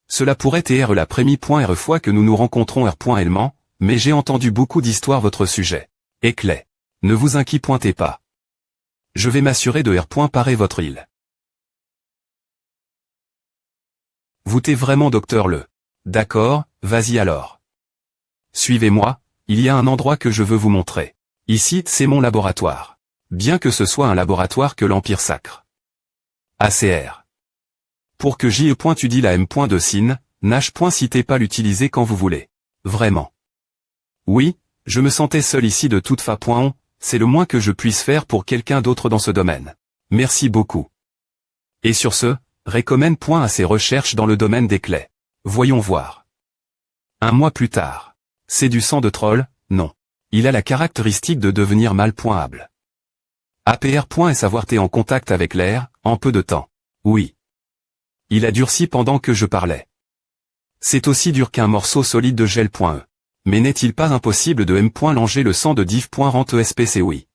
Cela pourrait être la première fois que nous nous rencontrons r.Elman, mais j'ai entendu beaucoup d'histoires votre sujet. Éclat. Ne vous inquiétez pas. Je vais m'assurer de parer votre île. Vous t'es vraiment docteur Le. D'accord, vas-y alors. Suivez-moi, il y a un endroit que je veux vous montrer. Ici, c'est mon laboratoire. Bien que ce soit un laboratoire que l'Empire sacre. ACR. Pour que J.E.tu la M. de Sin, n'hésitez pas l'utiliser quand vous voulez. Vraiment. Oui, je me sentais seul ici de toute façon, c'est le moins que je puisse faire pour quelqu'un d'autre dans ce domaine. Merci beaucoup. Et sur ce, recommande à ses recherches dans le domaine des clés. Voyons voir. Un mois plus tard. C'est du sang de troll, non. Il a la caractéristique de devenir malpointable. APR. Et savoir t'es en contact avec l'air, en peu de temps. Oui. Il a durci pendant que je parlais. C'est aussi dur qu'un morceau solide de gel.E. Mais n'est-il pas impossible de M.langer le sang de div.rent ESPC? Oui.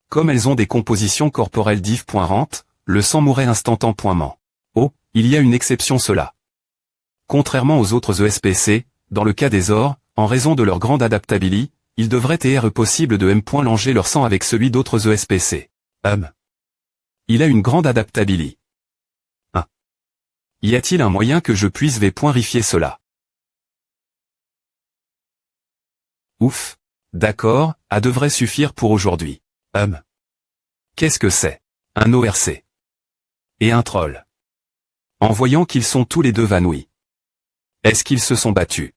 Comme elles ont des compositions corporelles div.rent, le sang mourrait instantanément. Oh, il y a une exception cela. Contrairement aux autres ESPC, dans le cas des ors, en raison de leur grande adaptabilité, il devrait être possible de M.langer leur sang avec celui d'autres ESPC. Il a une grande adaptabilité. Y a-t-il un moyen que je puisse vérifier cela? Ouf. D'accord, ça devrait suffire pour aujourd'hui. Qu'est-ce que c'est? Un ORC. Et un troll. En voyant qu'ils sont tous les deux évanouis. Est-ce qu'ils se sont battus?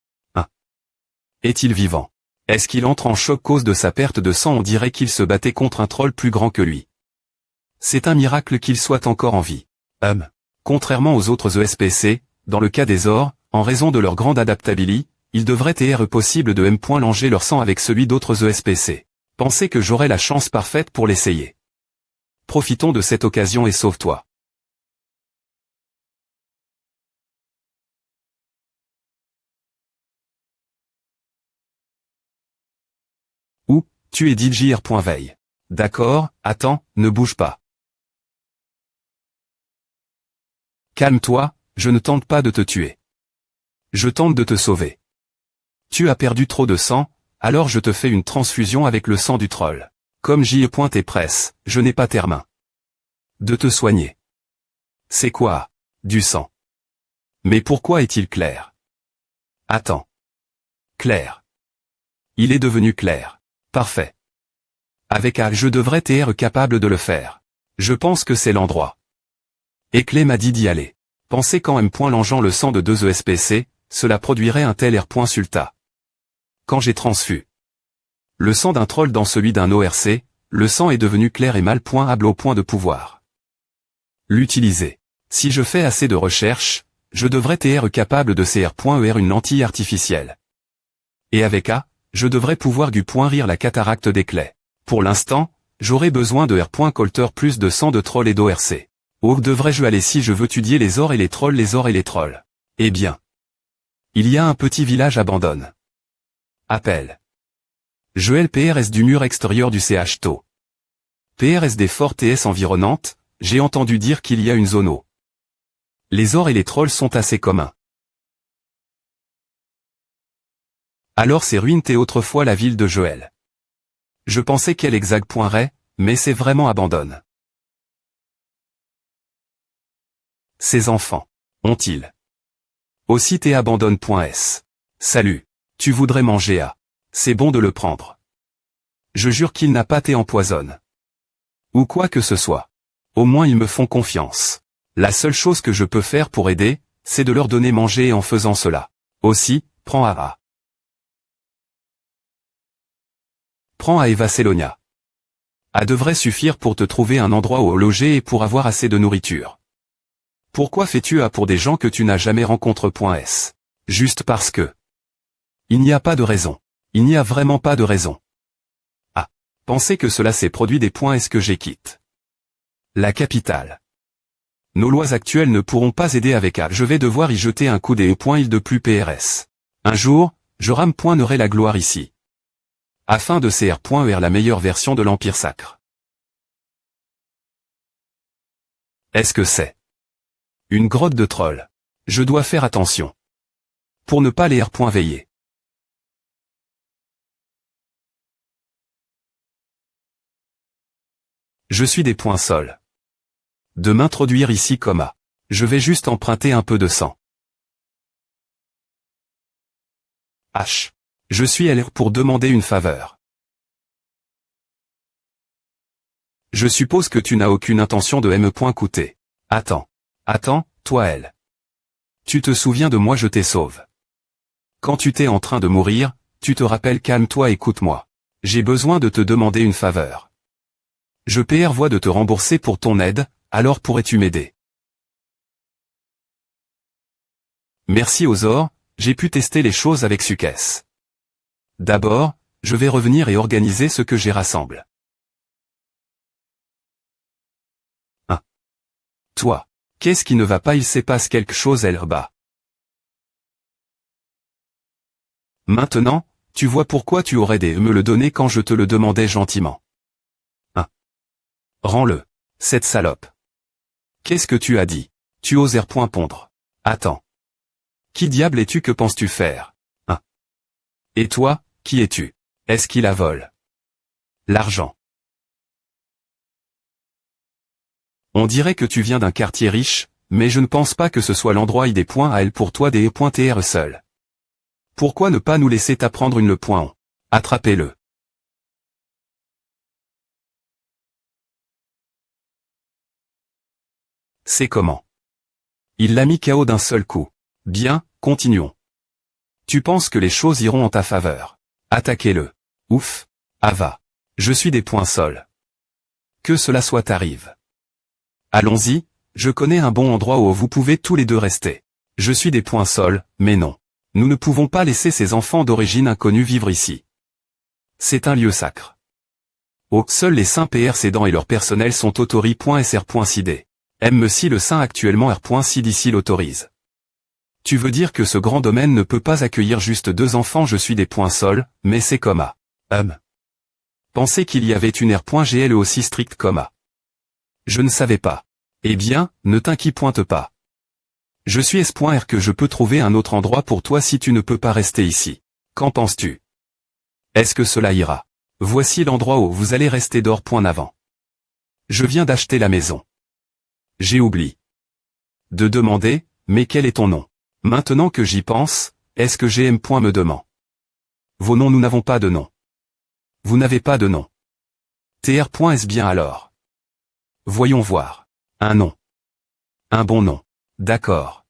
Est-il vivant? Est-ce qu'il entre en choc cause de sa perte de sang? On dirait qu'il se battait contre un troll plus grand que lui. C'est un miracle qu'il soit encore en vie. Contrairement aux autres ESPC, dans le cas des ors, en raison de leur grande adaptabilité, il devrait être possible de M.langer leur sang avec celui d'autres ESPC. Pensez que j'aurai la chance parfaite pour l'essayer. Profitons de cette occasion et sauve-toi. Ou, tu es DJR.veille. D'accord, attends, ne bouge pas. Calme-toi, je ne tente pas de te tuer. Je tente de te sauver. Tu as perdu trop de sang, alors je te fais une transfusion avec le sang du troll. Comme J.E. presse, je n'ai pas termin. De te soigner. C'est quoi? Du sang. Mais pourquoi est-il clair? Attends. Clair. Il est devenu clair. Parfait. Avec A, je devrais être capable de le faire. Je pense que c'est l'endroit. Éclat m'a dit d'y aller. Pensez qu'en M.langeant le sang de deux ESPC, cela produirait un tel R.sulta. Quand j'ai transfus le sang d'un troll dans celui d'un ORC, le sang est devenu clair et malpointable au point de pouvoir l'utiliser. Si je fais assez de recherches, je devrais être capable de CR.ER une lentille artificielle. Et avec A, je devrais pouvoir rire la cataracte d'éclat. Pour l'instant, j'aurai besoin de R.colter plus de sang de troll et d'ORC. Où devrais-je aller si je veux étudier les ors et les trolls, les ors et les trolls? Eh bien. Il y a un petit village abandonne. Appel. Joël PRS du mur extérieur du CHTO. PRS des forts TS environnantes, j'ai entendu dire qu'il y a une zone eau. Les ors et les trolls sont assez communs. Alors c'est ruine t'es autrefois la ville de Joël. Je pensais qu'elle exact.rait, mais c'est vraiment abandonne. Ces enfants. Ont-ils aussi t'es abandonne.s. Salut. Tu voudrais manger à. C'est bon de le prendre. Je jure qu'il n'a pas t'es empoisonne. Ou quoi que ce soit. Au moins ils me font confiance. La seule chose que je peux faire pour aider, c'est de leur donner manger et en faisant cela. Aussi, prends à. Prends à Eva Selonia. A devrait suffire pour te trouver un endroit où loger et pour avoir assez de nourriture. Pourquoi fais-tu A pour des gens que tu n'as jamais rencontré.s? Juste parce que. Il n'y a pas de raison. Il n'y a vraiment pas de raison. Ah. Pensez que cela s'est produit des .s que j'ai quitte. La capitale. Nos lois actuelles ne pourront pas aider avec A. Je vais devoir y jeter un coup des .il de plus PRS. Un jour, je n'aurai la gloire ici. Afin de CR.ER la meilleure version de l'Empire sacre. Est-ce que c'est une grotte de trolls? Je dois faire attention. Pour ne pas les R.veiller. Je suis des points sols. De m'introduire ici, comma. Je vais juste emprunter un peu de sang. H. Je suis LR pour demander une faveur. Je suppose que tu n'as aucune intention de me. Attends. Attends, toi L. Tu te souviens de moi, je t'ai sauve. Quand tu t'es en train de mourir, tu te rappelles, calme-toi, écoute-moi. J'ai besoin de te demander une faveur. Je prévois de te rembourser pour ton aide, alors pourrais-tu m'aider? Merci Ozor, j'ai pu tester les choses avec succès. D'abord, je vais revenir et organiser ce que j'ai rassemble. 1. Toi. Qu'est-ce qui ne va pas? Il se passe quelque chose, Elba. Maintenant, tu vois pourquoi tu aurais dû me le donner quand je te le demandais gentiment. 1. Rends-le. Cette salope. Qu'est-ce que tu as dit? Tu oses pondre. Attends. Qui diable es-tu? Que penses-tu faire? 1. Et toi, qui es-tu? Est-ce qu'il la vole? L'argent. On dirait que tu viens d'un quartier riche, mais je ne pense pas que ce soit l'endroit idéal pour toi .tr seul. Pourquoi ne pas nous laisser t'apprendre une le. Attrapez-le. C'est comment? Il l'a mis KO d'un seul coup. Bien, continuons. Tu penses que les choses iront en ta faveur. Attaquez-le. Ouf. Ava. Je suis des points sols. Que cela soit arrive. Allons-y, je connais un bon endroit où vous pouvez tous les deux rester. Je suis des points sols, mais non. Nous ne pouvons pas laisser ces enfants d'origine inconnue vivre ici. C'est un lieu sacre. Oh, seuls les saints PR-cédants et leur personnel sont autoris.sr.cidés. Même si le saint actuellement R.sid ici l'autorise. Tu veux dire que ce grand domaine ne peut pas accueillir juste 2 enfants? Je suis des points sols, mais c'est comma. Pensez qu'il y avait une R.gl aussi stricte comma. Je ne savais pas. Eh bien, ne t'inquiète pas. Je suis S.R que je peux trouver un autre endroit pour toi si tu ne peux pas rester ici. Qu'en penses-tu? Est-ce que cela ira? Voici l'endroit où vous allez rester d'or.avant. Je viens d'acheter la maison. J'ai oublié de demander, mais quel est ton nom? Maintenant que j'y pense, est-ce que GM. Me demande. Vos noms? Nous n'avons pas de nom. Vous n'avez pas de nom. TR. Est-ce bien alors? Voyons voir. Un nom. Un bon nom. D'accord.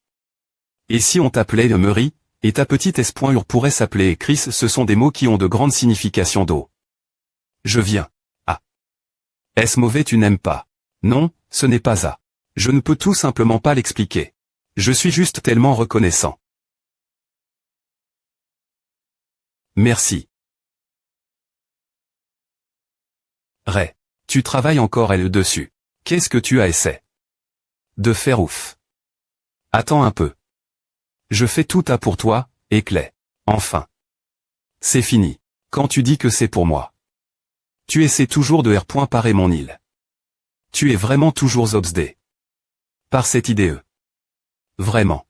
Et si on t'appelait Murray, et ta petite S. pourrait s'appeler Chris? Ce sont des mots qui ont de grandes significations d'eau. Je viens. Ah. Est-ce mauvais? Tu n'aimes pas? Non, ce n'est pas ça. Je ne peux tout simplement pas l'expliquer. Je suis juste tellement reconnaissant. Merci. Ray. Tu travailles encore elle dessus. Qu'est-ce que tu as essayé de faire? Ouf. Attends un peu. Je fais tout à pour toi, Éclat. Enfin. C'est fini. Quand tu dis que c'est pour moi. Tu essaies toujours de parer mon île. Tu es vraiment toujours obsédé par cette idée. Vraiment.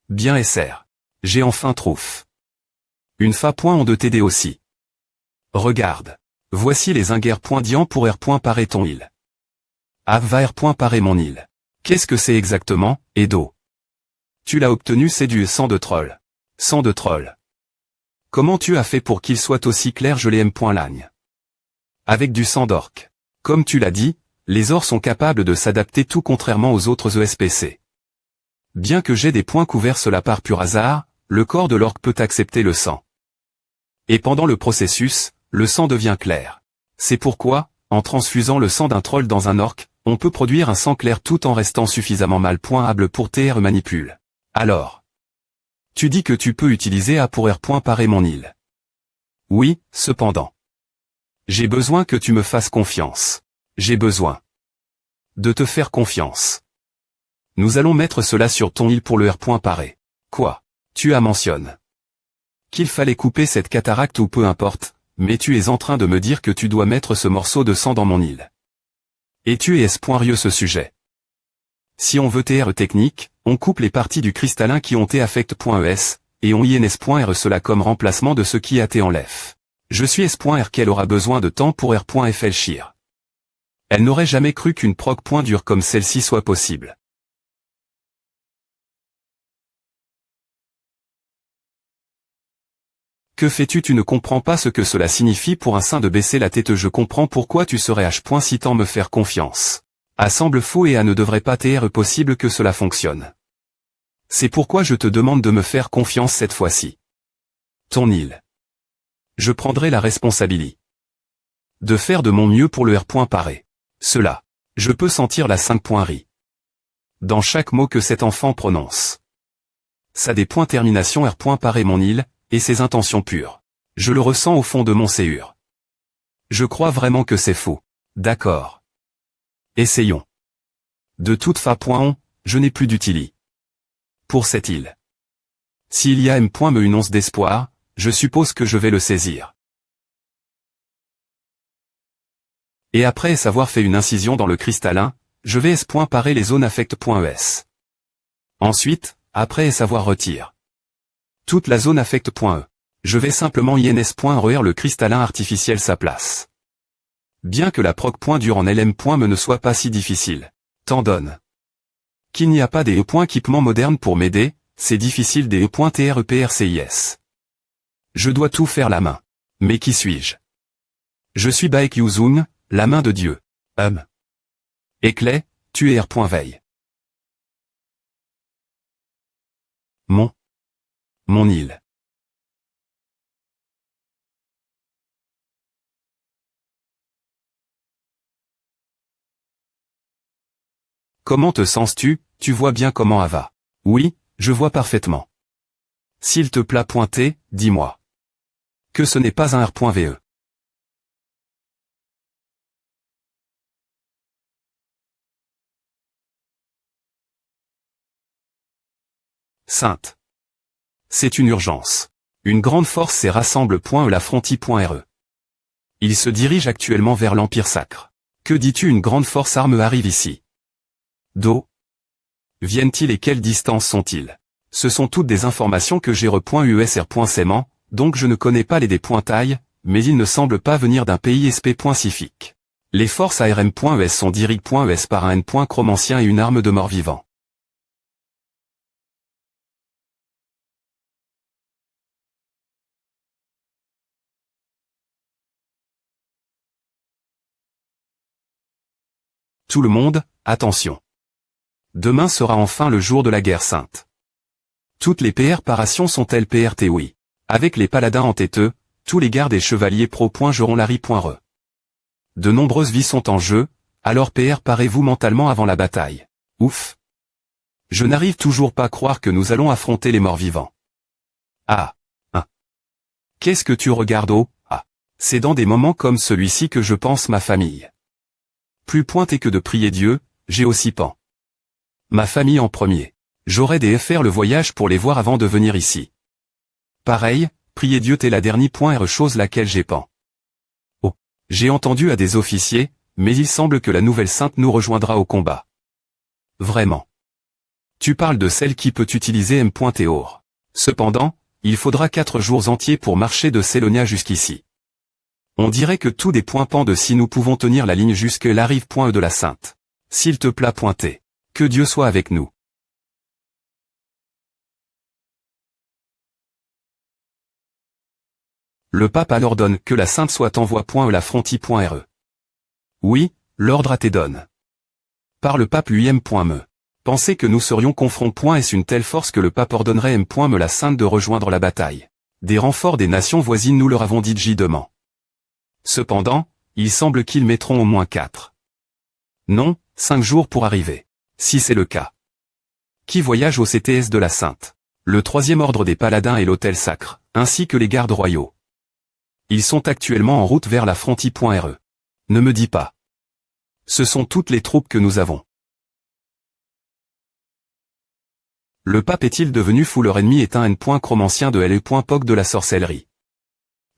Bien SR. J'ai enfin trouf. Une fa. On de t'aider aussi. Regarde. Voici les inguerres.diant pour parer ton île. Va parer mon île. Qu'est-ce que c'est exactement, Edo? Tu l'as obtenu, c'est du sang de troll. Sang de troll. Comment tu as fait pour qu'il soit aussi clair? Je l'ai lagne. Avec du sang d'orc. Comme tu l'as dit, les ors sont capables de s'adapter tout contrairement aux autres ESPC. Bien que j'ai des points couverts cela par pur hasard, le corps de l'orc peut accepter le sang. Et pendant le processus, le sang devient clair. C'est pourquoi, en transfusant le sang d'un troll dans un orc, on peut produire un sang clair tout en restant suffisamment malpointable pour TR manipule. Alors. Tu dis que tu peux utiliser A pour parer mon île. Oui, cependant. J'ai besoin que tu me fasses confiance. J'ai besoin de te faire confiance. Nous allons mettre cela sur ton île pour le parer. Quoi? Tu as mentionné qu'il fallait couper cette cataracte ou peu importe, mais tu es en train de me dire que tu dois mettre ce morceau de sang dans mon île. Et tu es espoirieux ce sujet. Si on veut TR technique, On coupe les parties du cristallin qui ont été affect.es, et on ins.r cela comme remplacement de ce qui a été en lef. Je suis s.r qu'elle aura besoin de temps pour r.flchir. Elle n'aurait jamais cru qu'une proc.dur comme celle-ci soit possible. Que fais-tu? Tu ne comprends pas ce que cela signifie pour un saint de baisser la tête. Je comprends pourquoi tu serais h. Si tant me faire confiance. A semble faux et a ne devrait pas être possible que cela fonctionne. C'est pourquoi je te demande de me faire confiance cette fois-ci. Ton île. Je prendrai la responsabilité de faire de mon mieux pour le r. Paré. Cela. Je peux sentir la 5.ri. Dans chaque mot que cet enfant prononce. Ça des points termination r. Paré mon île, et ses intentions pures. Je le ressens au fond de mon séur. Je crois vraiment que c'est faux. D'accord. Essayons. De toute façon, je n'ai plus d'utilité pour cette île. S'il y a me une once d'espoir, je suppose que je vais le saisir. Et après avoir fait une incision dans le cristallin, je vais parer les zones affect.es. Ensuite, après avoir retiré toute la zone affect.e, je vais simplement ins.re le cristallin artificiel sa place. Bien que la proc.dur en lm. ne soit pas si difficile. T'en donne. Qu'il n'y a pas des équipements modernes pour m'aider, c'est difficile des trepRCIS. Je dois tout faire la main. Mais qui suis-je? Je suis Baek Yuzung, la main de Dieu. Éclat, tu es r.veille. Mon île. Comment te sens-tu? Tu vois bien comment va. Oui, je vois parfaitement. S'il te plaît pointer, dis-moi. Que ce n'est pas un r.ve. Sainte. C'est une urgence. Une grande force s'est rassemble. La fronti.re. Il se dirige actuellement vers l'Empire sacre. Que dis-tu? Une grande force arme arrive ici. D'où viennent-ils et quelle distance sont-ils? Ce sont toutes des informations que j'ai re.usr.saiement, donc je ne connais pas les dépointailles, mais ils ne semblent pas venir d'un pays sp.cifique. Les forces ARM.es sont dirig.es par un n.chromancien et une arme de mort-vivant. Tout le monde, attention. Demain sera enfin le jour de la guerre sainte. Toutes les préparations sont-elles PRT? Oui. Avec les paladins en têteux, tous les gardes et chevaliers pro.geront Larry.re. De nombreuses vies sont en jeu, alors préparez-vous mentalement avant la bataille. Ouf. Je n'arrive toujours pas à croire que nous allons affronter les morts-vivants. Ah. Qu'est-ce que tu regardes? Oh, ah. C'est dans des moments comme celui-ci que je pense ma famille. Plus pointé que de prier Dieu, j'ai aussi pan. Ma famille en premier. J'aurais des faire le voyage pour les voir avant de venir ici. Pareil, prier Dieu t'es la dernière chose laquelle j'ai pan. Oh. J'ai entendu à des officiers, mais il semble que la nouvelle sainte nous rejoindra au combat. Vraiment. Tu parles de celle qui peut utiliser M.Théor. Cependant, il faudra 4 jours entiers pour marcher de Sélonia jusqu'ici. On dirait que tout dépend de si nous pouvons tenir la ligne jusque l'arrive.e de la Sainte. S'il te plaît pointer. Que Dieu soit avec nous. Le pape alors donne que la Sainte soit envoie.e la fronti.re. Oui, l'ordre a été donné. Par le pape lui-même.me. Pensez que nous serions confrontés. Est-ce une telle force que le pape ordonnerait M.me la Sainte de rejoindre la bataille? Des renforts des nations voisines nous leur avons dit demain. Cependant, il semble qu'ils mettront au moins 4. Non, 5 jours pour arriver. Si c'est le cas. Qui voyage au CTS de la Sainte? Le 3e ordre des paladins et l'hôtel sacre, ainsi que les gardes royaux. Ils sont actuellement en route vers la fronti.re. Ne me dis pas. Ce sont toutes les troupes que nous avons. Le pape est-il devenu fou? Leur ennemi est un n.chromancien de L.POC de la sorcellerie.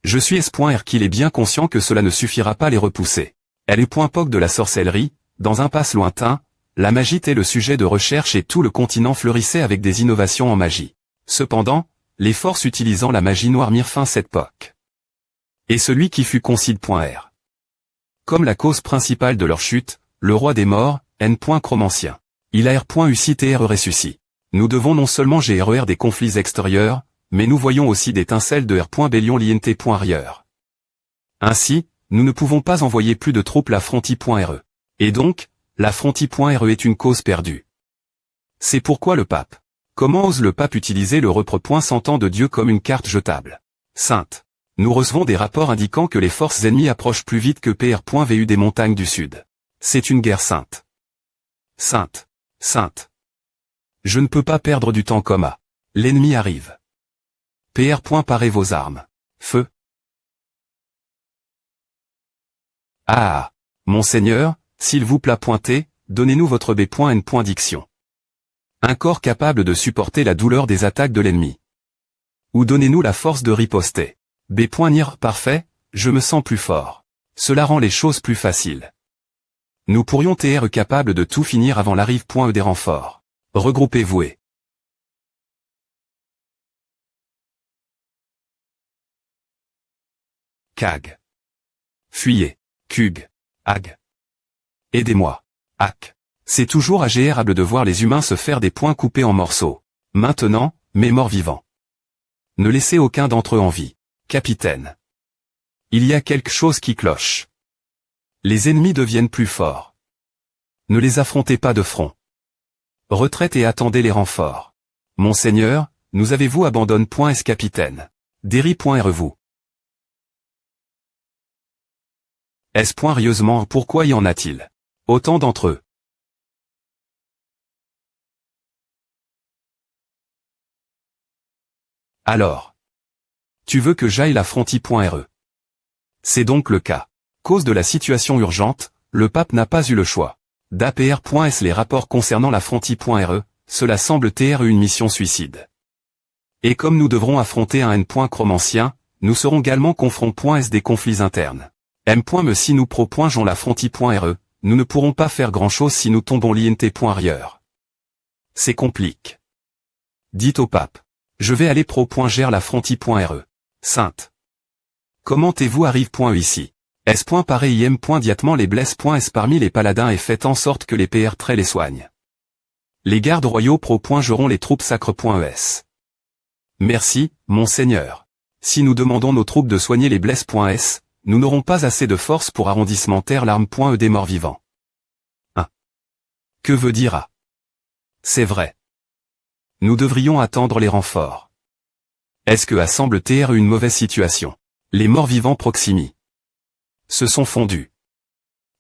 Je suis S.R qu'il est bien conscient que cela ne suffira pas à les repousser. L.POC de la sorcellerie, dans un passe lointain, la magie était le sujet de recherche et tout le continent fleurissait avec des innovations en magie. Cependant, les forces utilisant la magie noire mirent fin à cette époque. Et celui qui fut Concile.R. Comme la cause principale de leur chute, le roi des morts, N.Chromancien. Il a R.UCTR ressuscit. Nous devons non seulement GRER des conflits extérieurs, mais nous voyons aussi d'étincelles de R.Bélion l'INT.Rieur. Ainsi, nous ne pouvons pas envoyer plus de troupes la Fronti.RE. Et donc, la Fronti.RE est une cause perdue. C'est pourquoi le pape. Comment ose le pape utiliser le repre.100 de Dieu comme une carte jetable? Sainte. Nous recevons des rapports indiquant que les forces ennemies approchent plus vite que PR.VU des montagnes du sud. C'est une guerre sainte. Sainte. Sainte. Je ne peux pas perdre du temps, l'ennemi arrive. PR. Parez vos armes. Feu. Ah. Monseigneur, s'il vous plaît pointez, donnez-nous votre B.N. Diction. Un corps capable de supporter la douleur des attaques de l'ennemi. Ou donnez-nous la force de riposter. B.Nir parfait, je me sens plus fort. Cela rend les choses plus faciles. Nous pourrions être capables de tout finir avant l'arrive.E des renforts. Regroupez-vous et Cag. Fuyez. Cug. Ag. Aidez-moi. Ac. C'est toujours agréable de voir les humains se faire des poings coupés en morceaux. Maintenant, mes morts vivants. Ne laissez aucun d'entre eux en vie. Capitaine. Il y a quelque chose qui cloche. Les ennemis deviennent plus forts. Ne les affrontez pas de front. Retraite et attendez les renforts. Monseigneur, nous avez-vous abandonné.S capitaine. Derry.R vous. S.Rieusement pourquoi y en a-t-il autant d'entre eux? Alors. Tu veux que j'aille la Fronti.RE? C'est donc le cas. Cause de la situation urgente, le pape n'a pas eu le choix. d'APR.S les rapports concernant la Fronti.RE, cela semble être une mission suicide. Et comme nous devrons affronter un N.Chromancien, nous serons également confrontés des conflits internes. M.Me si nous propongeons la Fronti.RE, nous ne pourrons pas faire grand-chose si nous tombons l'INT.Rieur. C'est compliqué. Dites au pape. Je vais aller pro.gère la Fronti.RE. Sainte. Commentez-vous arrive.E ici. S. Pareil im.diatement les blesse.S parmi les paladins et faites en sorte que les PR très les soignent. Les gardes royaux pro.geront les troupes sacres.ES. Merci, monseigneur. Si nous demandons nos troupes de soigner les blesses.S, nous n'aurons pas assez de force pour arrondissementaire l'arme.E des morts vivants. 1. Que veut dire A? C'est vrai. Nous devrions attendre les renforts. Est-ce que A semble être une mauvaise situation? Les morts vivants proximi se sont fondus.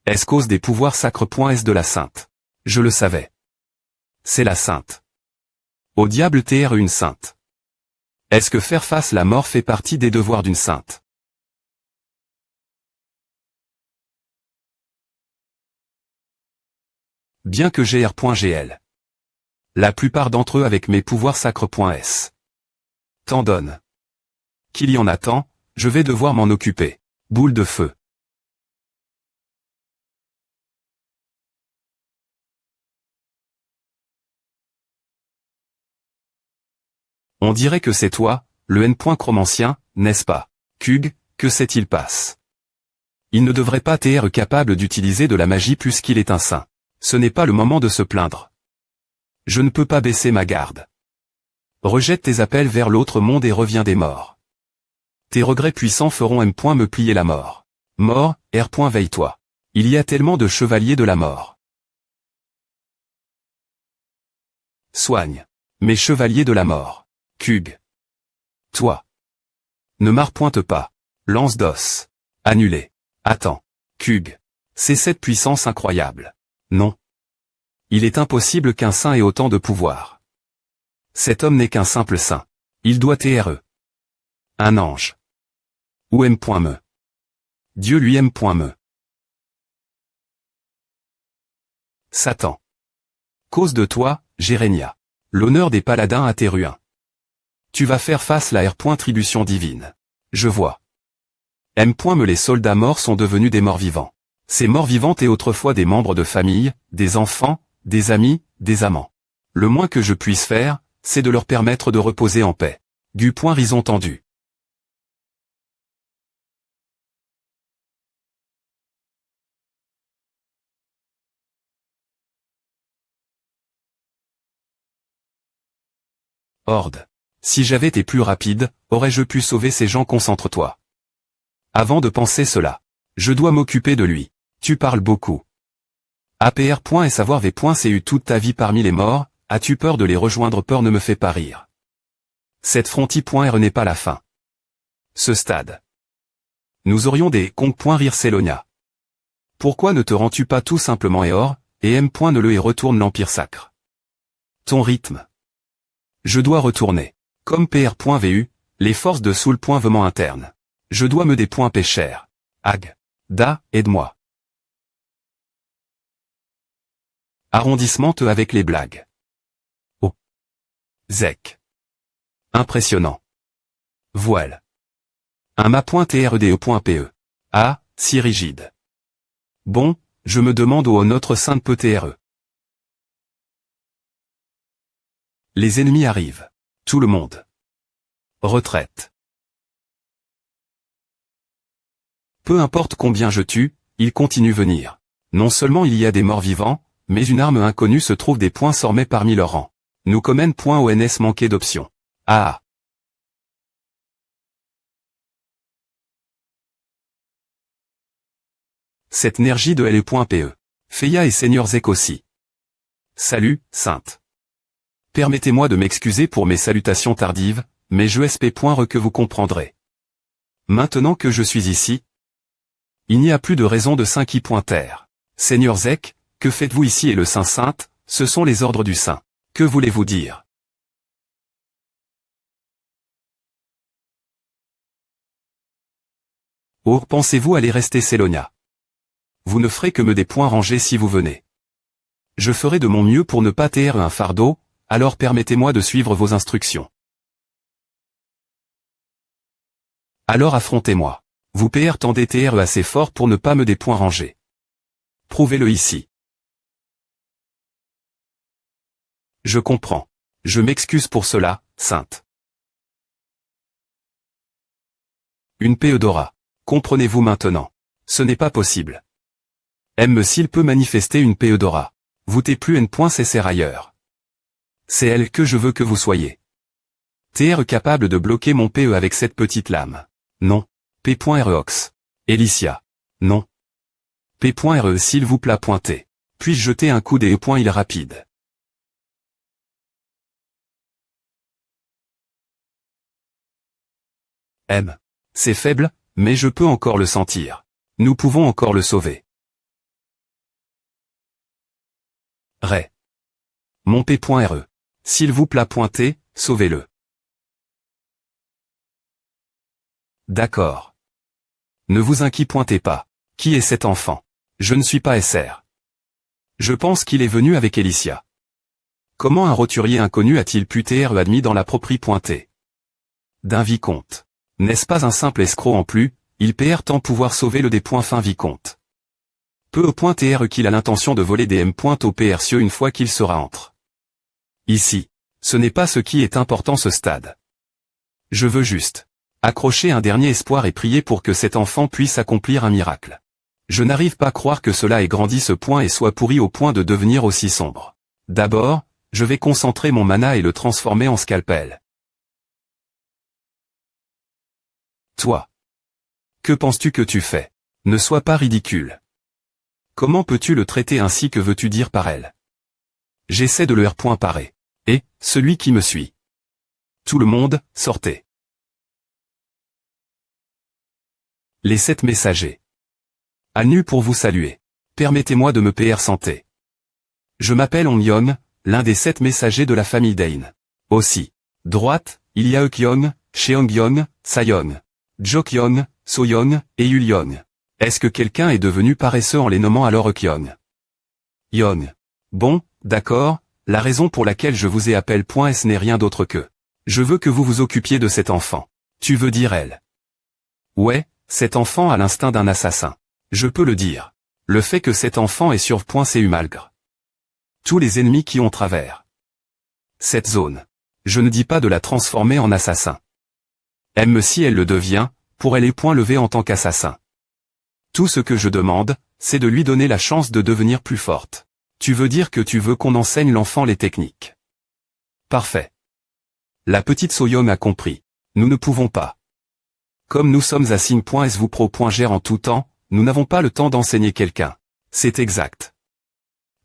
Est-ce cause des pouvoirs sacres.S de la sainte? Je le savais. C'est la sainte. Au diable TR une sainte. Est-ce que faire face la mort fait partie des devoirs d'une sainte? Bien que GR.GL. La plupart d'entre eux avec mes pouvoirs sacres.S. T'en donne. Qu'il y en a tant, je vais devoir m'en occuper. Boule de feu. On dirait que c'est toi, le N.Chromancien, n'est-ce pas? Cug, que s'est-il passe? Il ne devrait pas être capable d'utiliser de la magie puisqu'il est un saint. Ce n'est pas le moment de se plaindre. Je ne peux pas baisser ma garde. Rejette tes appels vers l'autre monde et reviens des morts. Tes regrets puissants feront me plier la mort. Mort, R. Veille-toi. Il y a tellement de chevaliers de la mort. Soigne. Mes chevaliers de la mort. Cug. Toi. Ne m'arpointe pas. Lance d'os. Annulé. Attends. Cug. C'est cette puissance incroyable. Non. Il est impossible qu'un saint ait autant de pouvoir. Cet homme n'est qu'un simple saint. Il doit être un ange. Ou M.Me. Dieu lui M.Me. Satan. Cause de toi, Jérémia. L'honneur des paladins à Téruin. Tu vas faire face la R.Tribution divine. Je vois. M.Me les soldats morts sont devenus des morts vivants. Ces morts vivantes et autrefois des membres de famille, des enfants, des amis, des amants. Le moins que je puisse faire, c'est de leur permettre de reposer en paix. Du point rison tendu. Horde. Si j'avais été plus rapide, aurais-je pu sauver ces gens? Concentre-toi. Avant de penser cela. Je dois m'occuper de lui. Tu parles beaucoup. APR. Et savoir V.cu toute ta vie parmi les morts, as-tu peur de les rejoindre? Peur ne me fait pas rire. Cette frontie.r n'est pas la fin. Ce stade. Nous aurions des conques.rire Sélonia. Pourquoi ne te rends-tu pas tout simplement Eor, et M. Ne le et retourne l'Empire sacre. Ton rythme. Je dois retourner. Comme PR.vu, les forces de Soul.vement interne. Je dois me des points péchères. Ag. Da, aide-moi. Arrondissement te avec les blagues. Oh. Zek. Impressionnant. Voile. Un ma.trde.pe. Ah, si rigide. Bon, je me demande où notre sainte peut-tre. Les ennemis arrivent. Tout le monde. Retraite. Peu importe combien je tue, ils continuent venir. Non seulement il y a des morts vivants, mais une arme inconnue se trouve des points sormés parmi leurs rangs. Nous commen.ons manqué d'options. Ah. Cette énergie de LE.pe. Feya et Seigneur Zek aussi. Salut, Sainte. Permettez-moi de m'excuser pour mes salutations tardives, mais je sp.re que vous comprendrez. Maintenant que je suis ici, il n'y a plus de raison de Saint-qui.terre. Seigneur Zek, que faites-vous ici? Et le Saint-Sainte, ce sont les ordres du Saint. Que voulez-vous dire? Oh, pensez-vous aller rester Sélonia? Vous ne ferez que me des points rangés si vous venez. Je ferai de mon mieux pour ne pas taire un fardeau, alors permettez-moi de suivre vos instructions. Alors affrontez-moi. Vous tendez TRE assez fort pour ne pas me des points rangés. Prouvez-le ici. Je comprends. Je m'excuse pour cela, Sainte. Une Péodora. Comprenez-vous maintenant? Ce n'est pas possible. M. S'il peut manifester une Péodora. Vous t'es plus N.cr ailleurs. C'est elle que je veux que vous soyez. TR capable de bloquer mon PE avec cette petite lame. Non. P.Reox. Elicia. Non. P.Re s'il vous plaît pointé. Puis-je jeter un coup des il rapide. M. C'est faible, mais je peux encore le sentir. Nous pouvons encore le sauver. Ré. Mon P.Re. S'il vous plaît pointé, sauvez-le. D'accord. Ne vous inquiétez pas. Qui est cet enfant? Je ne suis pas SR. Je pense qu'il est venu avec Elicia. Comment un roturier inconnu a-t-il pu être admis dans la propriété pointée d'un vicomte? N'est-ce pas un simple escroc en plus? Il perd tant pouvoir sauver le des points fin vicomte. Peu au point TR qu'il a l'intention de voler des M. Au PRCE une fois qu'il sera entre. Ici. Ce n'est pas ce qui est important ce stade. Je veux juste accrocher un dernier espoir et prier pour que cet enfant puisse accomplir un miracle. Je n'arrive pas à croire que cela ait grandi ce point et soit pourri au point de devenir aussi sombre. D'abord, je vais concentrer mon mana et le transformer en scalpel. Toi. Que penses-tu que tu fais? Ne sois pas ridicule. Comment peux-tu le traiter ainsi? Que veux-tu dire par elle? J'essaie de le parer. Et, celui qui me suit. Tout le monde, sortez. Les 7 messagers. À nu pour vous saluer. Permettez-moi de me santé. Je m'appelle Ongyong, l'un des 7 messagers de la famille Dane. Aussi. Droite, il y a Eukyong, Cheongyong, Sayong, Jokyong, Soyong, et Yulyong. Est-ce que quelqu'un est devenu paresseux en les nommant alors Eukyong? Yong. Bon, d'accord, la raison pour laquelle je vous ai appelé .s n'est rien d'autre que. Je veux que vous vous occupiez de cet enfant. Tu veux dire elle? Ouais, cet enfant a l'instinct d'un assassin. Je peux le dire. Le fait que cet enfant est sur .cu malgré Tous les ennemis qui ont travers cette zone. Je ne dis pas de la transformer en assassin. Même si elle le devient, pour elle les points levés en tant qu'assassin. Tout ce que je demande, c'est de lui donner la chance de devenir plus forte. Tu veux dire que tu veux qu'on enseigne l'enfant les techniques. Parfait. La petite Soyom a compris. Nous ne pouvons pas. Comme nous sommes à signe.svupro.gère en tout temps, nous n'avons pas le temps d'enseigner quelqu'un. C'est exact.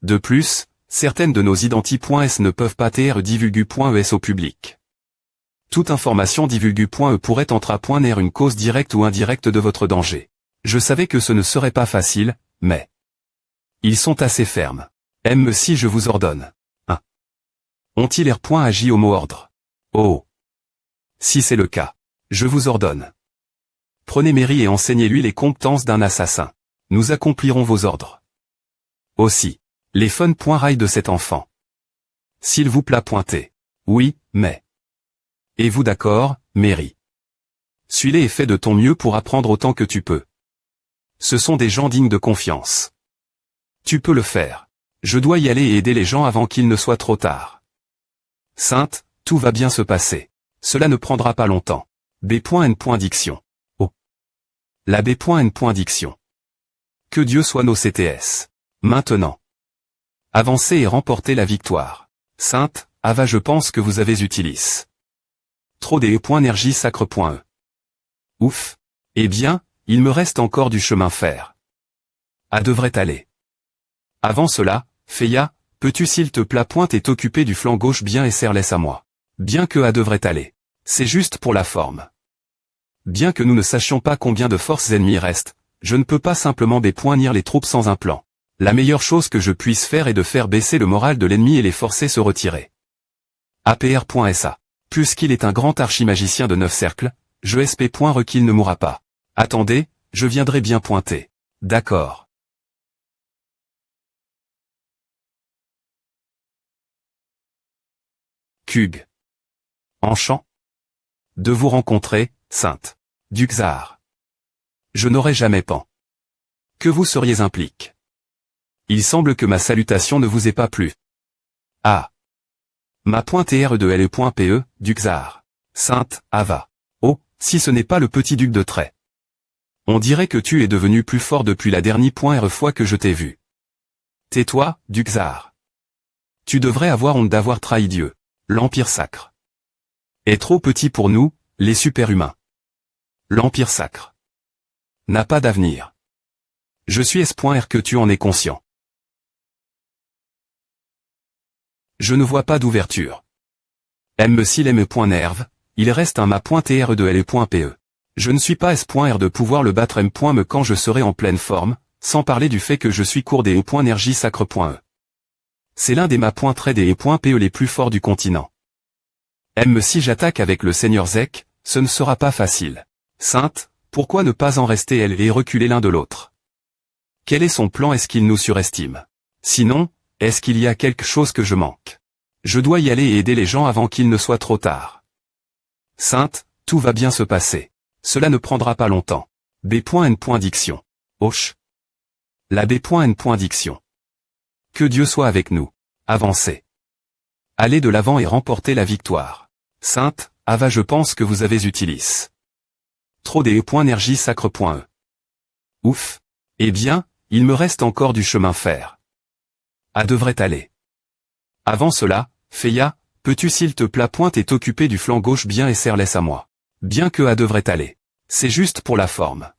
De plus, certaines de nos identi.s ne peuvent pas être divulgues.es au public. Toute information divulgue.e pourrait être une cause directe ou indirecte de votre danger. Je savais que ce ne serait pas facile, mais ils sont assez fermes. Même si je vous ordonne. 1. Ont-ils agi au mot ordre? Oh. Si c'est le cas, je vous ordonne. Prenez Mary et enseignez-lui les compétences d'un assassin. Nous accomplirons vos ordres. Aussi, les fun.rails de cet enfant. S'il vous plaît pointez. Oui, mais. Et vous d'accord, Mary? Suis-les et fais de ton mieux pour apprendre autant que tu peux. Ce sont des gens dignes de confiance. Tu peux le faire. Je dois y aller et aider les gens avant qu'il ne soit trop tard. Sainte, tout va bien se passer. Cela ne prendra pas longtemps. B.N. Diction. Oh. La B.N. Diction. Que Dieu soit nos CTS. Maintenant. Avancez et remportez la victoire. Sainte, Ava je pense que vous avez utilisé. Trop des énergie sacre.e. Ouf. Eh bien, il me reste encore du chemin faire. A devrait aller. Avant cela, Feya, peux-tu s'il te plaît et t'occuper du flanc gauche bien et serre-laisse à moi. Bien que A devrait aller. C'est juste pour la forme. Bien que nous ne sachions pas combien de forces ennemies restent, je ne peux pas simplement bépoignir les troupes sans un plan. La meilleure chose que je puisse faire est de faire baisser le moral de l'ennemi et les forcer se retirer. APR.SA. Puisqu'il est un grand archimagicien de 9 cercles, je SP. Qu'il ne mourra pas. Attendez, je viendrai bien pointer. D'accord. Kug. Enchant. De vous rencontrer, Sainte. Duxar. Je n'aurais jamais pen. Que vous seriez implique. Il semble que ma salutation ne vous ait pas plu. Ah. Ma .re2le.pe, Duxar. Sainte, Ava. Oh, si ce n'est pas le petit duc de Trait. On dirait que tu es devenu plus fort depuis la dernière fois que je t'ai vu. Tais-toi, Duxar. Tu devrais avoir honte d'avoir trahi Dieu. L'Empire sacre est trop petit pour nous, les super-humains. L'Empire sacre n'a pas d'avenir. Je suis S.R que tu en es conscient. Je ne vois pas d'ouverture. M s'il M.nerve, il reste un ma.re2le.pe. Je ne suis pas S.R de pouvoir le battre M.me quand je serai en pleine forme, sans parler du fait que je suis court des E.énergie sacre.e. C'est l'un des ma.traits des E.pe les plus forts du continent. Même si j'attaque avec le Seigneur Zek, ce ne sera pas facile. Sainte, pourquoi ne pas en rester elle et reculer l'un de l'autre? Quel est son plan? Est-ce qu'il nous surestime? Sinon, est-ce qu'il y a quelque chose que je manque? Je dois y aller et aider les gens avant qu'il ne soit trop tard. Sainte, tout va bien se passer. Cela ne prendra pas longtemps. B.N. Diction. Hoche. La B.N. Diction. Que Dieu soit avec nous. Avancez. Allez de l'avant et remportez la victoire. Sainte, Ava je pense que vous avez utilisé. Trop des énergie sacre.e. Ouf. Eh bien, il me reste encore du chemin faire. A devrait aller. Avant cela, Feya, peux-tu s'il te plaît et t'occuper du flanc gauche bien et serre-laisse à moi. Bien que A devrait aller. C'est juste pour la forme.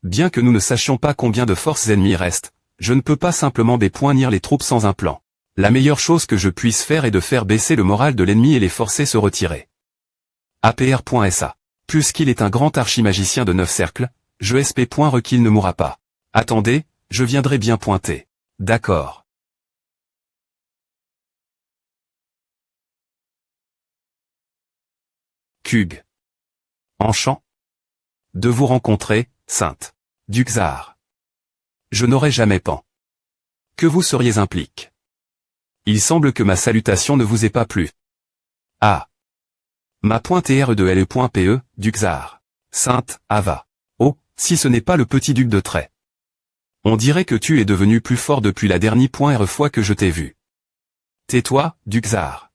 Bien que nous ne sachions pas combien de forces ennemies restent, je ne peux pas simplement bépoignir les troupes sans un plan. La meilleure chose que je puisse faire est de faire baisser le moral de l'ennemi et les forcer se retirer. APR.SA. Puisqu'il est un grand archimagicien de 9 cercles, je SP. Qu'il ne mourra pas. Attendez, je viendrai bien pointer. D'accord. Kug. Enchant. De vous rencontrer, Sainte. Duxar. Je n'aurais jamais pen. Que vous seriez implique. Il semble que ma salutation ne vous ait pas plu. Ah. Ma .re2le.pe, Duxar. Sainte, Ava. Oh, si ce n'est pas le petit duc de Trait. On dirait que tu es devenu plus fort depuis la dernière fois que je t'ai vu. Tais-toi, du Xar.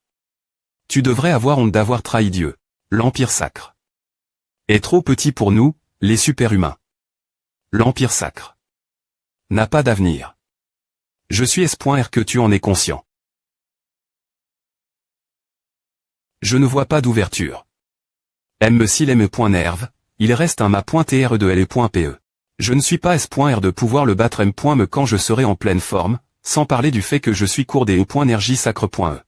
Tu devrais avoir honte d'avoir trahi Dieu. L'Empire sacre est trop petit pour nous, les super-humains. L'Empire sacre n'a pas d'avenir. Je suis S.R que tu en es conscient. Je ne vois pas d'ouverture. M.SIL.M.Nerve, il reste un ma.TR de L.PE. Je ne suis pas S.R de pouvoir le battre M.Me quand je serai en pleine forme, sans parler du fait que je suis court des E.Énergie sacre.E.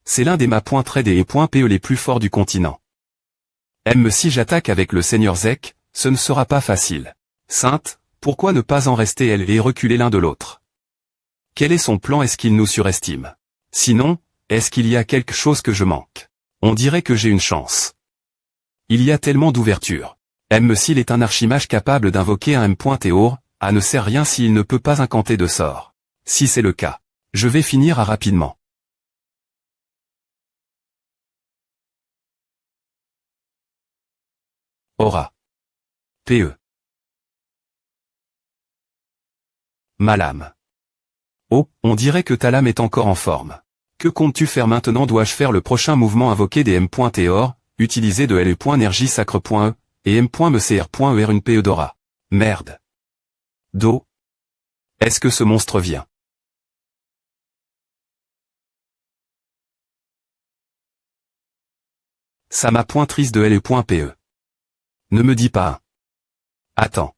C'est l'un des ma.Trade et E.PE les plus forts du continent. Si j'attaque avec le Seigneur Zek, ce ne sera pas facile. Sainte, pourquoi ne pas en rester elle et reculer l'un de l'autre? Quel est son plan? Est-ce qu'il nous surestime? Sinon, est-ce qu'il y a quelque chose que je manque? On dirait que j'ai une chance. Il y a tellement d'ouverture. S'il est un archimage capable d'invoquer un M.Théor, à ne sert rien s'il ne peut pas incanter de sort. Si c'est le cas, je vais finir à rapidement. Aura. PE. Ma lame. Oh, on dirait que ta lame est encore en forme. Que comptes-tu faire maintenant? Dois-je faire le prochain mouvement invoqué des M.Théor, utiliser de L.Énergie sacre.E, et M.MCR.ER une PE Dora? Merde. Do. Est-ce que ce monstre vient? Ça m'a pointrice de L.PE. Ne me dis pas un. Attends.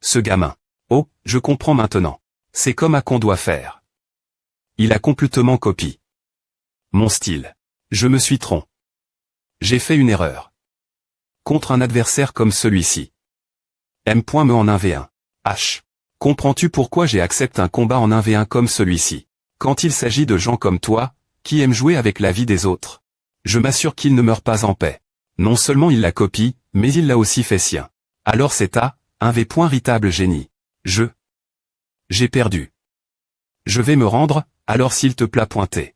Ce gamin. Oh, je comprends maintenant. C'est comme à qu'on doit faire. Il a complètement copié mon style. Je me suis trompé. J'ai fait une erreur. Contre un adversaire comme celui-ci. M.Me en 1v1. H. Comprends-tu pourquoi j'ai accepté un combat en 1v1 comme celui-ci? Quand il s'agit de gens comme toi, qui aiment jouer avec la vie des autres. Je m'assure qu'il ne meurt pas en paix. Non seulement il la copie, mais il l'a aussi fait sien. Alors c'est à, un véritable génie. J'ai perdu. Je vais me rendre, alors s'il te plaît pointer.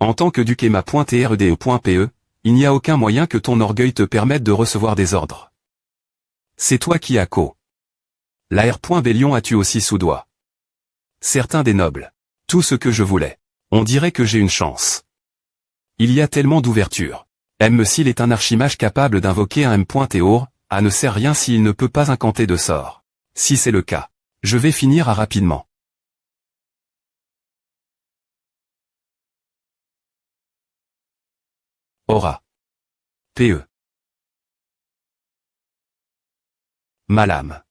En tant que duc et ma .TRDE.PE, il n'y a aucun moyen que ton orgueil te permette de recevoir des ordres. C'est toi qui as co. La R.Bélion as-tu aussi sous doigt. Certains des nobles. Tout ce que je voulais. On dirait que j'ai une chance. Il y a tellement d'ouverture. S'il est un archimage capable d'invoquer un M.Théor, à ne sert rien s'il ne peut pas incanter de sort. Si c'est le cas, je vais finir à rapidement. Aura. PE. Ma lame.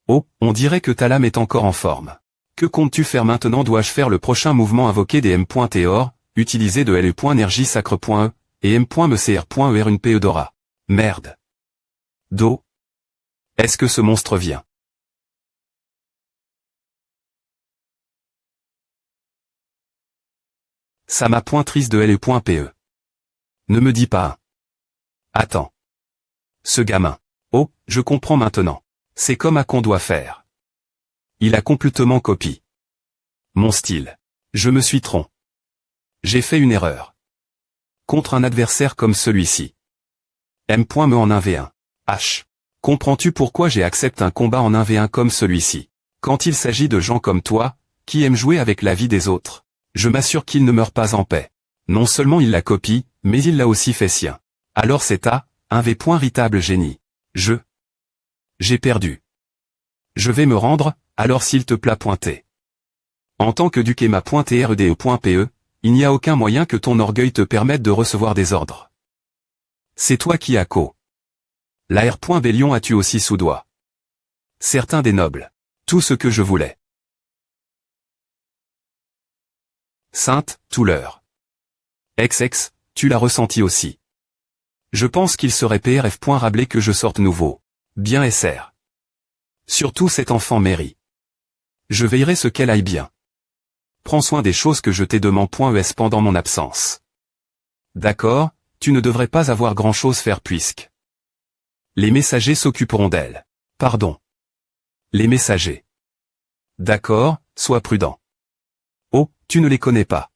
Oh, on dirait que ta lame est encore en forme. Que comptes-tu faire maintenant? Dois-je faire le prochain mouvement invoqué des M.Théor, utiliser de L.Énergie sacre.E, et M.MCR.ER une PE Dora? Merde. Do. Est-ce que ce monstre vient? Ça m'a pointrice de L.PE. Ne me dis pas un. Attends. Ce gamin. Oh, je comprends maintenant. C'est comme à qu'on doit faire. Il a complètement copié mon style. Je me suis trompé. J'ai fait une erreur. Contre un adversaire comme celui-ci. M.Me en 1v1. H. Comprends-tu pourquoi j'ai accepté un combat en 1v1 comme celui-ci? Quand il s'agit de gens comme toi, qui aiment jouer avec la vie des autres, je m'assure qu'il ne meurt pas en paix. Non seulement il la copie, mais il l'a aussi fait sien. Alors c'est à, un véritable génie. J'ai perdu. Je vais me rendre, alors s'il te plaît pointer. En tant que duc et ma .TRDE.PE, il n'y a aucun moyen que ton orgueil te permette de recevoir des ordres. C'est toi qui as co. La R.Bélion as-tu aussi sous doigt. Certains des nobles. Tout ce que je voulais. Sainte, tout l'heure. XX, tu l'as ressenti aussi. Je pense qu'il serait PRF. Rabelais que je sorte nouveau. Bien SR. Surtout cet enfant Mary. Je veillerai ce qu'elle aille bien. Prends soin des choses que je t'ai demandé. Pendant mon absence. D'accord, tu ne devrais pas avoir grand-chose faire puisque les messagers s'occuperont d'elle. Pardon. Les messagers. D'accord, sois prudent. Oh, tu ne les connais pas.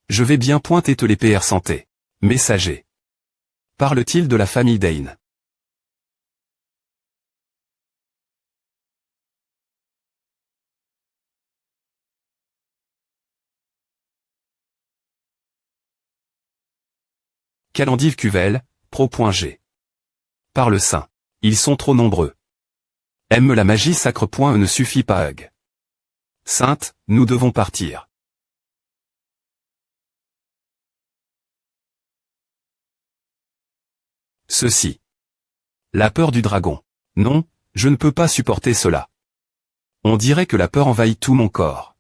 Je vais bien pointer te les PR santé. Messager. Parle-t-il de la famille Dane? Calendive Cuvel, Pro.G. Par le Saint. Ils sont trop nombreux. Aime la magie sacre. Ne suffit pas Hug. Sainte, nous devons partir. Ceci. La peur du dragon. Non, je ne peux pas supporter cela. On dirait que la peur envahit tout mon corps.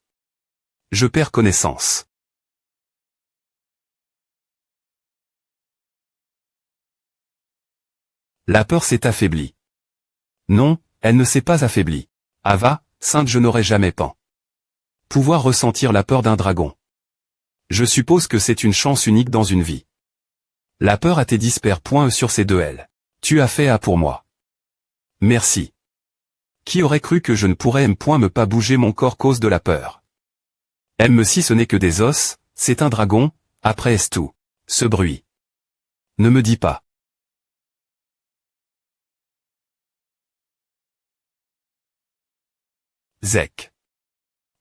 Je perds connaissance. La peur s'est affaiblie. Non, elle ne s'est pas affaiblie. Ava, sainte, je n'aurais jamais pen. Pouvoir ressentir la peur d'un dragon. Je suppose que c'est une chance unique dans une vie. La peur a été disper. Sur ces deux L. Tu as fait A pour moi. Merci. Qui aurait cru que je ne pourrais me pas bouger mon corps cause de la peur. Si ce n'est que des os, c'est un dragon, après est tout. Ce bruit. Ne me dis pas. Zek.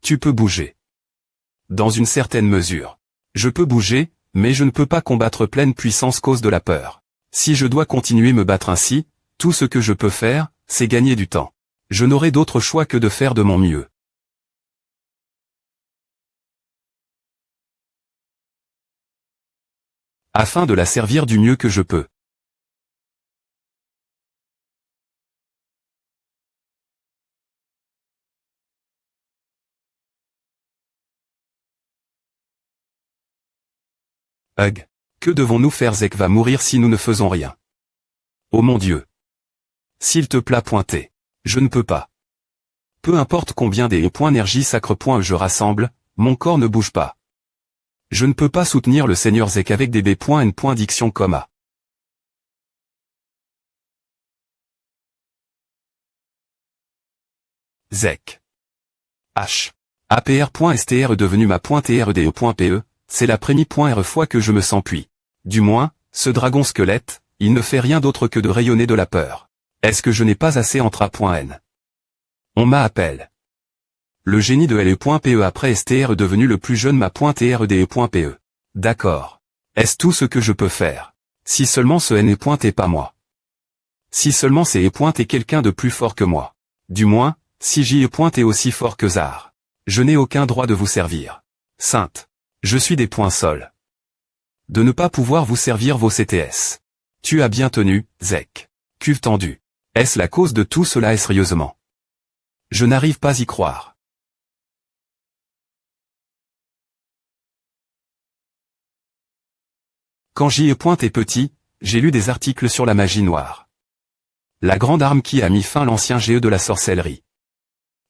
Tu peux bouger. Dans une certaine mesure. Je peux bouger, mais je ne peux pas combattre pleine puissance cause de la peur. Si je dois continuer me battre ainsi, tout ce que je peux faire, c'est gagner du temps. Je n'aurai d'autre choix que de faire de mon mieux. Afin de la servir du mieux que je peux. Hug. Que devons-nous faire? Zek va mourir si nous ne faisons rien. Oh mon Dieu. S'il te plaît pointer. Je ne peux pas. Peu importe combien des points énergie sacre je rassemble, mon corps ne bouge pas. Je ne peux pas soutenir le Seigneur Zek avec des B.N. Diction comme A. Zek. H. APR.STR est devenu ma .TRDE.PE, c'est la première fois que je me sens puis. Du moins, ce dragon squelette, il ne fait rien d'autre que de rayonner de la peur. Est-ce que je n'ai pas assez entre A.N? On m'appelle. Le génie de LE.PE après STR est devenu le plus jeune ma .TRDE.PE. D'accord. Est-ce tout ce que je peux faire? Si seulement ce N est pas moi. Si seulement c'est est quelqu'un de plus fort que moi. Du moins, si J est aussi fort que Zar. Je n'ai aucun droit de vous servir. Sainte. Je suis des points sols. De ne pas pouvoir vous servir vos CTS. Tu as bien tenu, Zek. Cuve tendu. Est-ce la cause de tout cela? Sérieusement? Je n'arrive pas y croire. Quand J est petit, j'ai lu des articles sur la magie noire. La grande arme qui a mis fin à l'ancien GE de la sorcellerie.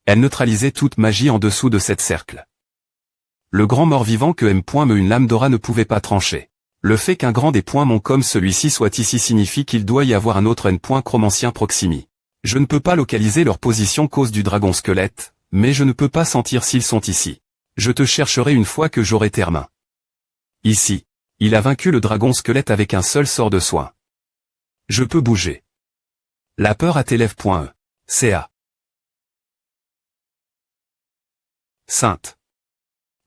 Elle neutralisait toute magie en dessous de cette cercle. Le grand mort-vivant que une lame d'aura ne pouvait pas trancher. Le fait qu'un grand des points comme celui-ci soit ici signifie qu'il doit y avoir un autre chromancien proximi. Je ne peux pas localiser leur position cause du dragon squelette, mais je ne peux pas sentir s'ils sont ici. Je te chercherai une fois que j'aurai tes mains. Ici. Il a vaincu le dragon squelette avec un seul sort de soin. Je peux bouger. La peur à tes lèvres.e. CA. Sainte.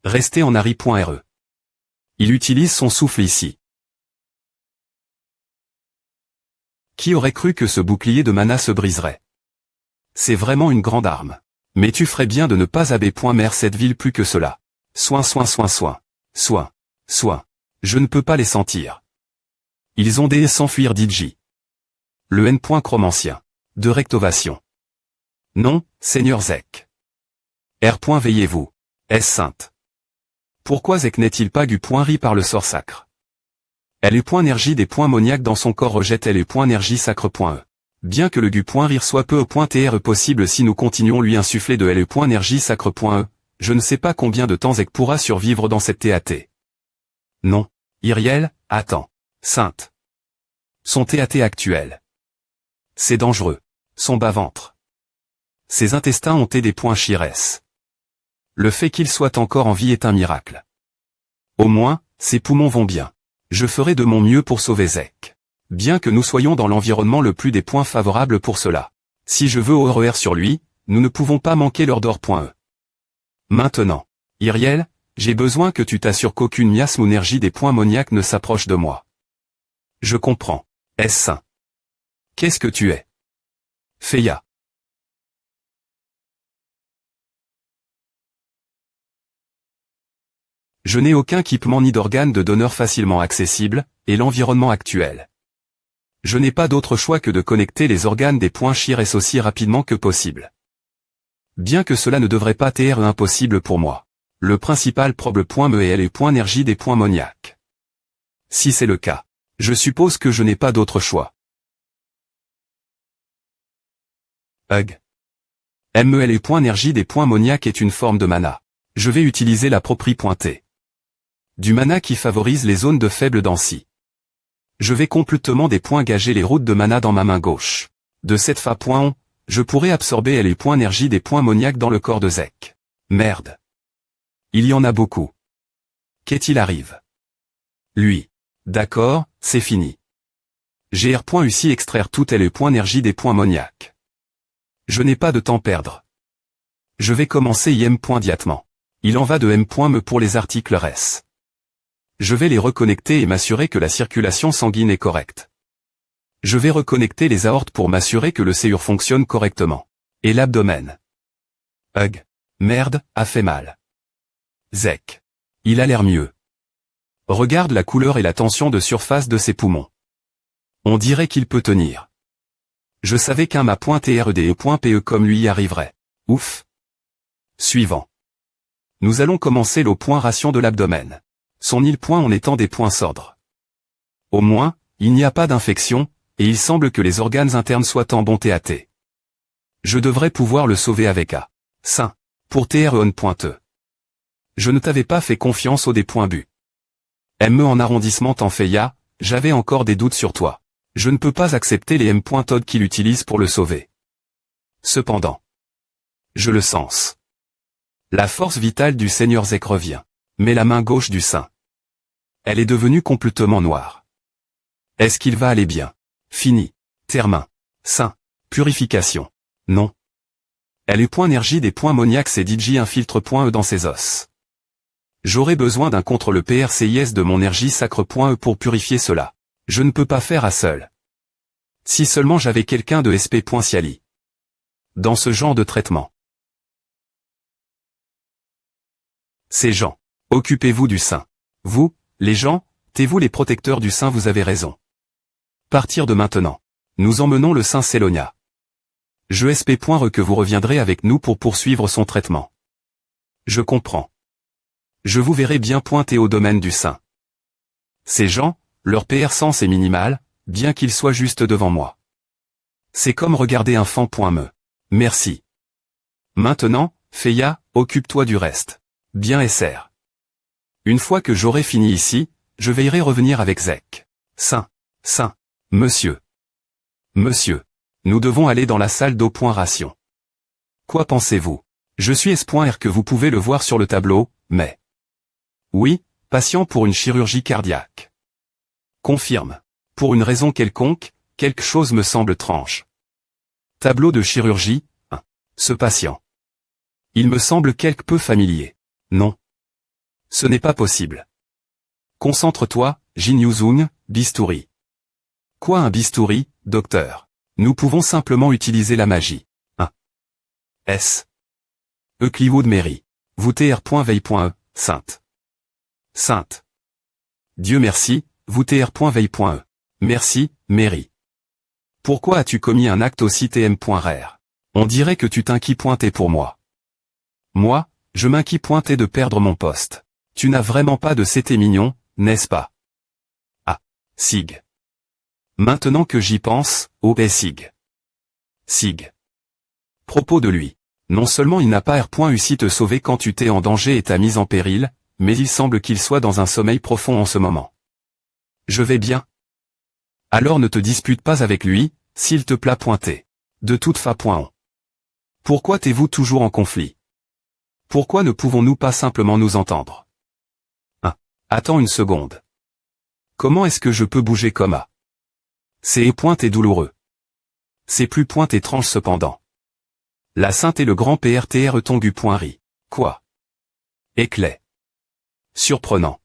Restez en Harry.re. Il utilise son souffle ici. Qui aurait cru que ce bouclier de mana se briserait? C'est vraiment une grande arme. Mais tu ferais bien de ne pas AB.mer cette ville plus que cela. Soin. Je ne peux pas les sentir. Ils ont des s'enfuir d'Idji. Le N. Chromancien. De rectovation. Non, Seigneur Zek. R. Veillez-vous. Est-ce sainte? Pourquoi Zek n'est-il pas du ri par le sort sacre? Elle est énergie des points moniaques dans son corps rejette elle est énergie sacre.e. Bien que le rire soit peu TR possible si nous continuons lui insuffler de elle énergie sacre.e, je ne sais pas combien de temps Zek pourra survivre dans cette TAT. Non. Iriel, attends. Sainte. Son TAT actuel. C'est dangereux. Son bas-ventre. Ses intestins ont été des points chires. Le fait qu'il soit encore en vie est un miracle. Au moins, ses poumons vont bien. Je ferai de mon mieux pour sauver Zek. Bien que nous soyons dans l'environnement le plus des points favorables pour cela. Si je veux RER sur lui, nous ne pouvons pas manquer l'heure d'or.e. Maintenant. Iriel, j'ai besoin que tu t'assures qu'aucune miasme ou énergie des points moniaques ne s'approche de moi. Je comprends. Est-ce sain? Qu'est-ce que tu es? Feya. Je n'ai aucun équipement ni d'organe de donneur facilement accessible, et l'environnement actuel. Je n'ai pas d'autre choix que de connecter les organes des points Shires aussi rapidement que possible. Bien que cela ne devrait pas être impossible pour moi. Le principal point me est le point énergie des points ammoniac. Si c'est le cas, je suppose que je n'ai pas d'autre choix. Hug. MEL et point énergie des points ammoniac est une forme de mana. Je vais utiliser la propriété pointée. Du mana qui favorise les zones de faible densité. Je vais complètement des points gager les routes de mana dans ma main gauche. De cette façon, je pourrais absorber les points énergie des points ammoniac dans le corps de Zek. Merde. Il y en a beaucoup. Qu'est-il arrive? Lui. D'accord, c'est fini. J'ai ici extraire toutes les points énergie des points ammoniac. Je n'ai pas de temps perdre. Je vais commencer immédiatement. Il en va de me pour les articles res. Je vais les reconnecter et m'assurer que la circulation sanguine est correcte. Je vais reconnecter les aortes pour m'assurer que le séur fonctionne correctement. Et l'abdomen. Hug. Merde, a fait mal. Zek. Il a l'air mieux. Regarde la couleur et la tension de surface de ses poumons. On dirait qu'il peut tenir. Je savais qu'un ma.TRD et .PE comme lui y arriverait. Ouf. Suivant. Nous allons commencer le point ration de l'abdomen. Son île point en étant des points sordres. Au moins, il n'y a pas d'infection, et il semble que les organes internes soient en bon TAT. Je devrais pouvoir le sauver avec A. Sain. Pour TREON.E. Je ne t'avais pas fait confiance au des points bu. ME en arrondissement en Feya, j'avais encore des doutes sur toi. Je ne peux pas accepter les M.Todd qu'il utilise pour le sauver. Cependant. Je le sens. La force vitale du Seigneur Zek revient. Mais la main gauche du saint. Elle est devenue complètement noire. Est-ce qu'il va aller bien? Fini. Termin. Saint. Purification. Non. Elle est point énergie des points ammoniac et DJ infiltre point E dans ses os. J'aurais besoin d'un contre le PRCIS de mon énergie sacre point E pour purifier cela. Je ne peux pas faire à seul. Si seulement j'avais quelqu'un de SP.Ciali. Dans ce genre de traitement. Ces gens. Occupez-vous du sein. Vous, les gens, t'es-vous les protecteurs du sein, vous avez raison. Partir de maintenant. Nous emmenons le saint Sélonia. Je SP.Re que vous reviendrez avec nous pour poursuivre son traitement. Je comprends. Je vous verrai bien pointer au domaine du sein. Ces gens, leur PR sens est minimal, bien qu'ils soient juste devant moi. C'est comme regarder un fan.me. Merci. Maintenant, Feya, occupe-toi du reste. Bien SR. Une fois que j'aurai fini ici, je veillerai revenir avec Zek. Saint. Monsieur. Nous devons aller dans la salle d'eau point ration. Quoi pensez-vous? Je suis S.R que vous pouvez le voir sur le tableau, mais... Oui, patient pour une chirurgie cardiaque. Confirme. Pour une raison quelconque, quelque chose me semble étrange. Tableau de chirurgie, 1. Ce patient. Il me semble quelque peu familier. Non. Ce n'est pas possible. Concentre-toi, Jin Yuzung, bistouri. Quoi un bistouri, docteur? Nous pouvons simplement utiliser la magie. 1. S. Eucliwood Mary. Vous tr.veille.e, sainte. Dieu merci, vous tr.veille.e. Merci, Mary. Pourquoi as-tu commis un acte aussi tm.rare? On dirait que tu t'inquiètes pour moi. Moi, je m'inquiète de perdre mon poste. Tu n'as vraiment pas de c'était mignon, n'est-ce pas? Ah, Sig. Maintenant que j'y pense, oh Sig. Propos de lui. Non seulement il n'a pas réussi te sauver quand tu t'es en danger et t'as mise en péril, mais il semble qu'il soit dans un sommeil profond en ce moment. Je vais bien. Alors ne te dispute pas avec lui, s'il te plaît pointer. De toute façon. Pourquoi t'es-vous toujours en conflit? Pourquoi ne pouvons-nous pas simplement nous entendre? Attends une seconde. Comment est-ce que je peux bouger comme A? C'est pointe et douloureux. C'est plus pointe étrange cependant. La sainte et le grand PRTR tongu point ri. Quoi? Éclat. Surprenant.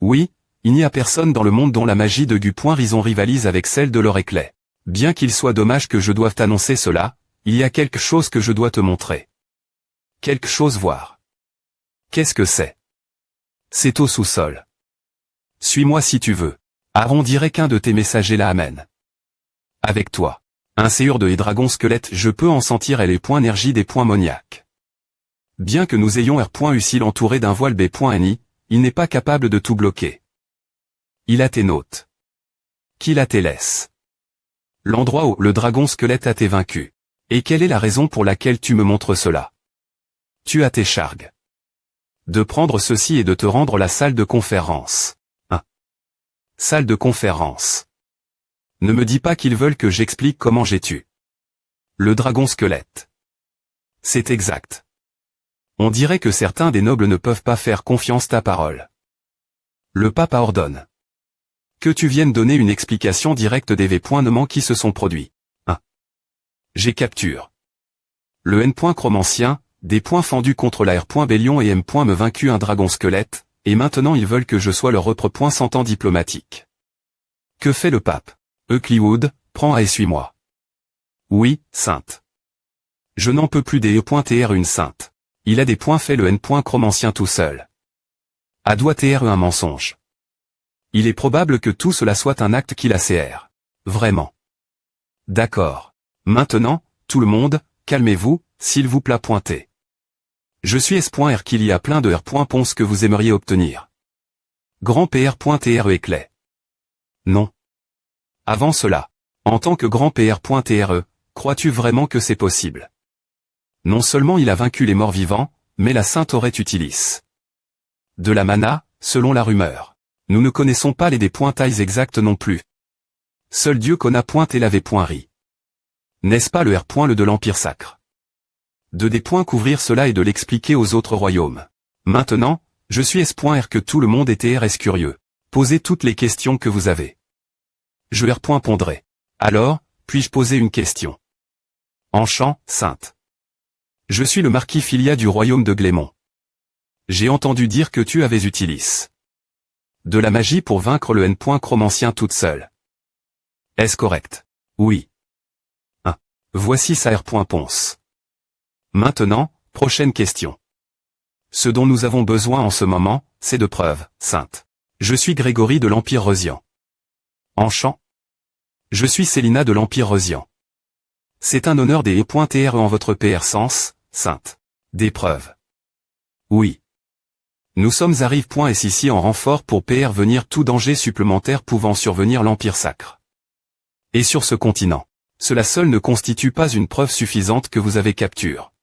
Oui, Il n'y a personne dans le monde dont la magie de Gu.Rison rivalise avec celle de leur éclat. Bien qu'il soit dommage que je doive t'annoncer cela, il y a quelque chose que je dois te montrer. Quelque chose voir. Qu'est-ce que c'est? C'est au sous-sol. Suis-moi si tu veux. Aaron dirait qu'un de tes messagers la amène. Avec toi. Un séur de dragon squelette, je peux en sentir les points énergie des points moniaques. Bien que nous ayons R.Ucil entouré d'un voile B.Ni, il n'est pas capable de tout bloquer. Il a tes notes. Qu'il a tes laisses. L'endroit où le dragon squelette a été vaincu. Et quelle est la raison pour laquelle tu me montres cela? Tu as tes charges. De prendre ceci et de te rendre la salle de conférence. Salle de conférence. Ne me dis pas qu'ils veulent que j'explique comment j'ai tué le dragon squelette. C'est exact. On dirait que certains des nobles ne peuvent pas faire confiance ta parole. Le papa ordonne que tu viennes donner une explication directe des V.Nements qui se sont produits. J'ai capture le N.Chromancien, des points fendus contre la R.Bélion et M. me vaincu un dragon squelette, et maintenant ils veulent que je sois leur autre point sans temps diplomatique. Que fait le pape? Eucliwood, prends et suis-moi. Oui, sainte. Je n'en peux plus des E.Tr une sainte. Il a des points fait le N.Chromancien tout seul. A doit Tr un mensonge. Il est probable que tout cela soit un acte qu'il a Cr. Vraiment. D'accord. Maintenant, tout le monde, calmez-vous, s'il vous plaît pointez. Je suis S.R qu'il y a plein de R.Ponce que vous aimeriez obtenir. Grand PR.Tr éclat. Non. Avant cela, en tant que grand PR.Tr, crois-tu vraiment que c'est possible? Non seulement il a vaincu les morts vivants, mais la sainte aurait utilisé de la mana, selon la rumeur. Nous ne connaissons pas les des pointailles exactes non plus. Seul Dieu connaît et l'avait.ri. N'est-ce pas le R. de l'Empire sacre? De des points couvrir cela et de l'expliquer aux autres royaumes. Maintenant, je suis S.R que tout le monde était RS curieux. Posez toutes les questions que vous avez. Je R. Pondrai. Alors, puis-je poser une question? Enchant, sainte. Je suis le marquis Filia du royaume de Glémont. J'ai entendu dire que tu avais utilisé de la magie pour vaincre le N.Chromancien toute seule. Est-ce correct? Oui. Voici sa R.Ponce. Maintenant, prochaine question. Ce dont nous avons besoin en ce moment, c'est de preuves, sainte. Je suis Grégory de l'Empire Rosian. Enchant. Je suis Célina de l'Empire Rosian. C'est un honneur des E.Tr en votre PR sens, sainte. Des preuves. Oui. Nous sommes arrive.s ici en renfort pour PR venir tout danger supplémentaire pouvant survenir l'Empire sacre. Et sur ce continent, cela seul ne constitue pas une preuve suffisante que vous avez capture.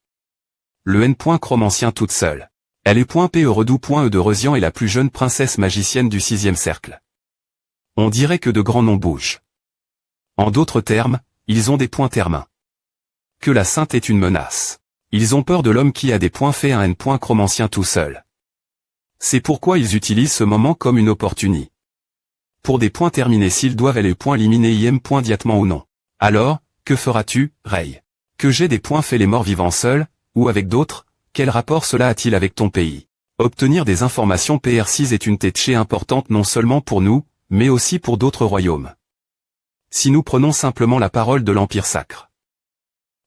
Le N.Chromancien toute seule. Elle est .P Redoux.E de Rosian est la plus jeune princesse magicienne du 6e cercle. On dirait que de grands noms bougent. En d'autres termes, ils ont des points termains. Que la sainte est une menace. Ils ont peur de l'homme qui a des points fait un N.Chromancien tout seul. C'est pourquoi ils utilisent ce moment comme une opportunité. Pour des points terminés s'ils doivent aller liminer im.diatement ou non. Alors, que feras-tu, Rey? Que j'ai des points fait les morts vivants seuls, ou avec d'autres? Quel rapport cela a-t-il avec ton pays? Obtenir des informations PR6 est une tâche importante non seulement pour nous, mais aussi pour d'autres royaumes. Si nous prenons simplement la parole de l'Empire sacre,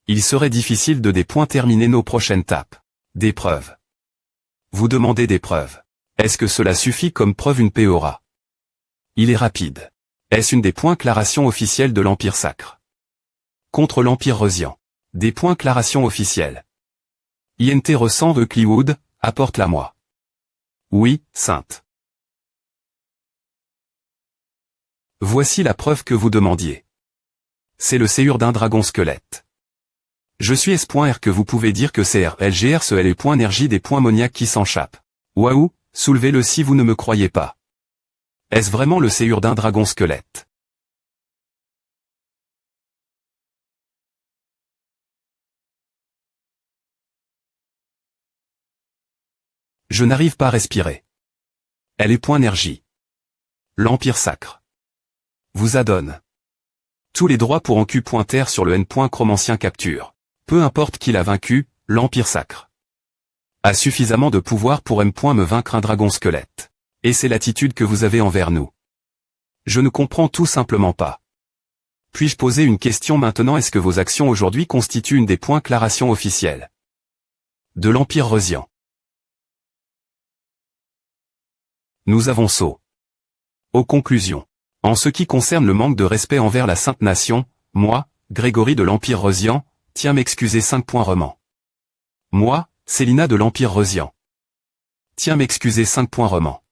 il serait difficile de des points terminer nos prochaines tapes. Des preuves. Vous demandez des preuves. Est-ce que cela suffit comme preuve une PORA? Il est rapide. Est-ce une des points claration officielle de l'Empire sacre? Contre l'Empire Rosian. Des points claration officiels. INT ressent Eucliwood, apporte-la-moi. Oui, sainte. Voici la preuve que vous demandiez. C'est le séur d'un dragon squelette. Je suis S.R que vous pouvez dire que c'est RLGR ce les points énergie des points moniaques qui s'enchappent. Waouh, soulevez-le si vous ne me croyez pas. Est-ce vraiment le séur d'un dragon squelette? Je n'arrive pas à respirer. Elle est point énergie. L'Empire sacre vous adonne tous les droits pour en Q.R sur le N.Chromancien capture. Peu importe qui l'a vaincu, l'Empire sacre a suffisamment de pouvoir pour M. me vaincre un dragon squelette. Et c'est l'attitude que vous avez envers nous. Je ne comprends tout simplement pas. Puis-je poser une question maintenant? Est-ce que vos actions aujourd'hui constituent une des points clarations officielles de l'Empire Rosian? Nous avançons aux conclusions. En ce qui concerne le manque de respect envers la Sainte Nation, moi, Grégory de l'Empire Rosian, tiens m'excuser 5 points roman. Moi, Célina de l'Empire Rosian. Tiens m'excuser 5 points roman.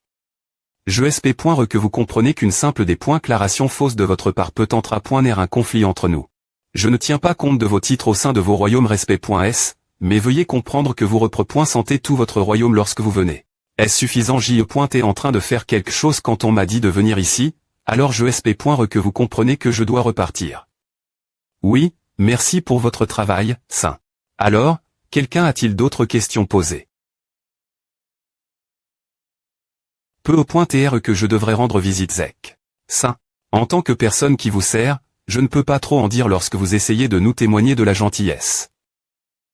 Je sp. Que vous comprenez qu'une simple des points claration fausse de votre part peut entraîner un conflit entre nous. Je ne tiens pas compte de vos titres au sein de vos royaumes respect.s, mais veuillez comprendre que vous représentez tout votre royaume lorsque vous venez. Est-ce suffisant? T'es en train de faire quelque chose quand on m'a dit de venir ici, alors je sp. Que vous comprenez que je dois repartir. Oui, merci pour votre travail, Saint. Alors, quelqu'un a-t-il d'autres questions posées? Peu au point tr que je devrais rendre visite Zek. Saint. En tant que personne qui vous sert, je ne peux pas trop en dire lorsque vous essayez de nous témoigner de la gentillesse.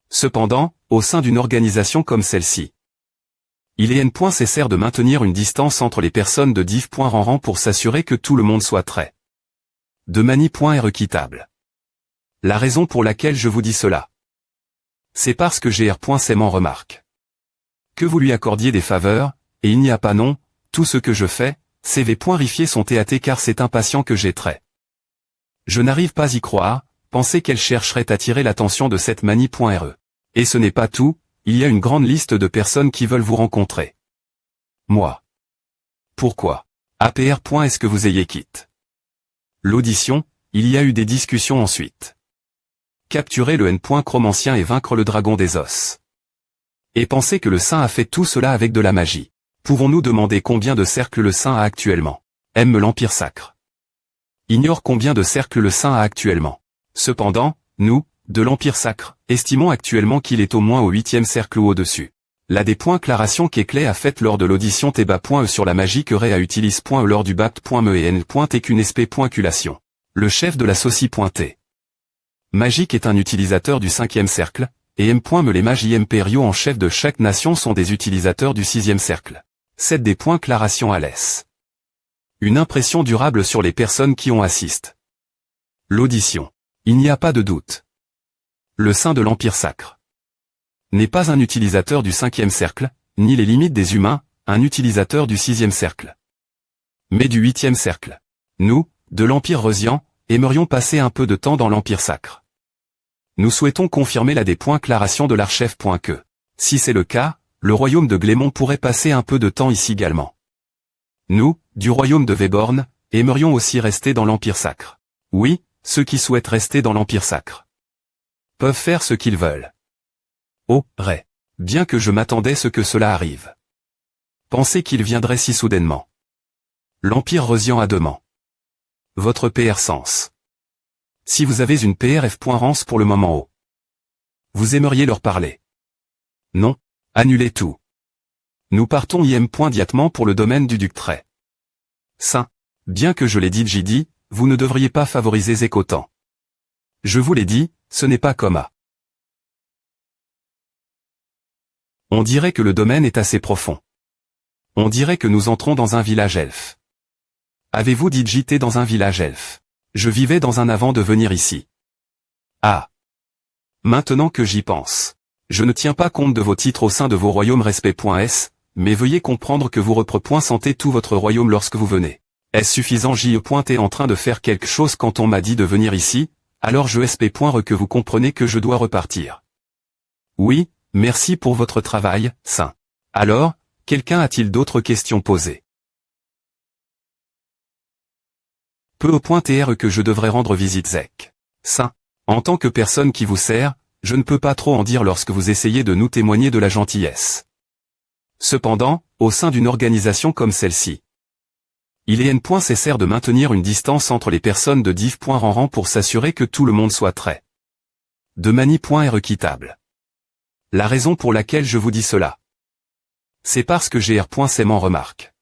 Cependant, au sein d'une organisation comme celle-ci, il est nécessaire de maintenir une distance entre les personnes de div.rang pour s'assurer que tout le monde soit très de mani.r équitable. La raison pour laquelle je vous dis cela, c'est parce que gr.c m'en remarque que vous lui accordiez des faveurs, et il n'y a pas non. Tout ce que je fais, CV.rifier son TAT car c'est impatient que j'ai trait. Je n'arrive pas y croire, penser qu'elle chercherait à attirer l'attention de cette mani.re. Et ce n'est pas tout, il y a une grande liste de personnes qui veulent vous rencontrer. Moi. Pourquoi? APR. Est-ce que vous ayez quitte l'audition, il y a eu des discussions ensuite. Capturer le N. Chromancien et vaincre le dragon des os. Et penser que le saint a fait tout cela avec de la magie. Pouvons-nous demander combien de cercles le saint a actuellement? Aime l'Empire sacre. Ignore combien de cercles le saint a actuellement. Cependant, nous, de l'Empire sacre, estimons actuellement qu'il est au moins au 8e cercle ou au-dessus. La des points claration qu'Eclay a faite lors de l'audition Teba.e sur la magie que Ray a utilise.e lors du BAPT.me et N.T. Le chef de la Soci.T. Magique est un utilisateur du 5e cercle, et M.me les mages impériaux en chef de chaque nation sont des utilisateurs du 6e cercle. 7 des points claration à l'aise. Une impression durable sur les personnes qui ont assisté. L'audition. Il n'y a pas de doute. Le saint de l'Empire sacre n'est pas un utilisateur du 5e cercle, ni les limites des humains, un utilisateur du 6e cercle. Mais du 8e cercle. Nous, de l'Empire Rosian, aimerions passer un peu de temps dans l'Empire sacre. Nous souhaitons confirmer la des points claration de l'archef. Que, si c'est le cas, le royaume de Glémont pourrait passer un peu de temps ici également. Nous, du royaume de Véborn, aimerions aussi rester dans l'Empire sacre. Oui, ceux qui souhaitent rester dans l'Empire sacre peuvent faire ce qu'ils veulent. Oh, Ray. Bien que je m'attendais ce que cela arrive. Pensez qu'il viendrait si soudainement. L'Empire Rosian a demandé votre PR Sens. Si vous avez une PRF.rance pour le moment haut, vous aimeriez leur parler. Non. Annulez tout. Nous partons immédiatement pour le domaine du duc Trait. Saint. Bien que je l'ai dit JD, vous ne devriez pas favoriser Zek autant. Je vous l'ai dit, ce n'est pas comme à. On dirait que le domaine est assez profond. On dirait que nous entrons dans un village elfe. Avez-vous dit JT dans un village elfe? Je vivais dans un avant de venir ici. Ah. Maintenant que j'y pense. Je ne tiens pas compte de vos titres au sein de vos royaumes respect.s, mais veuillez comprendre que vous représentez tout votre royaume lorsque vous venez. Est-ce suffisant? T'es en train de faire quelque chose quand on m'a dit de venir ici, alors je sp. Que vous comprenez que je dois repartir. Oui, merci pour votre travail, Saint. Alors, quelqu'un a-t-il d'autres questions posées? Peu au point tr que je devrais rendre visite Zek. Saint. En tant que personne qui vous sert, je ne peux pas trop en dire lorsque vous essayez de nous témoigner de la gentillesse. Cependant, au sein d'une organisation comme celle-ci, il est nécessaire de maintenir une distance entre les personnes de div.rang pour s'assurer que tout le monde soit très de mani.r équitable. La raison pour laquelle je vous dis cela, c'est parce que gr.c m'en remarque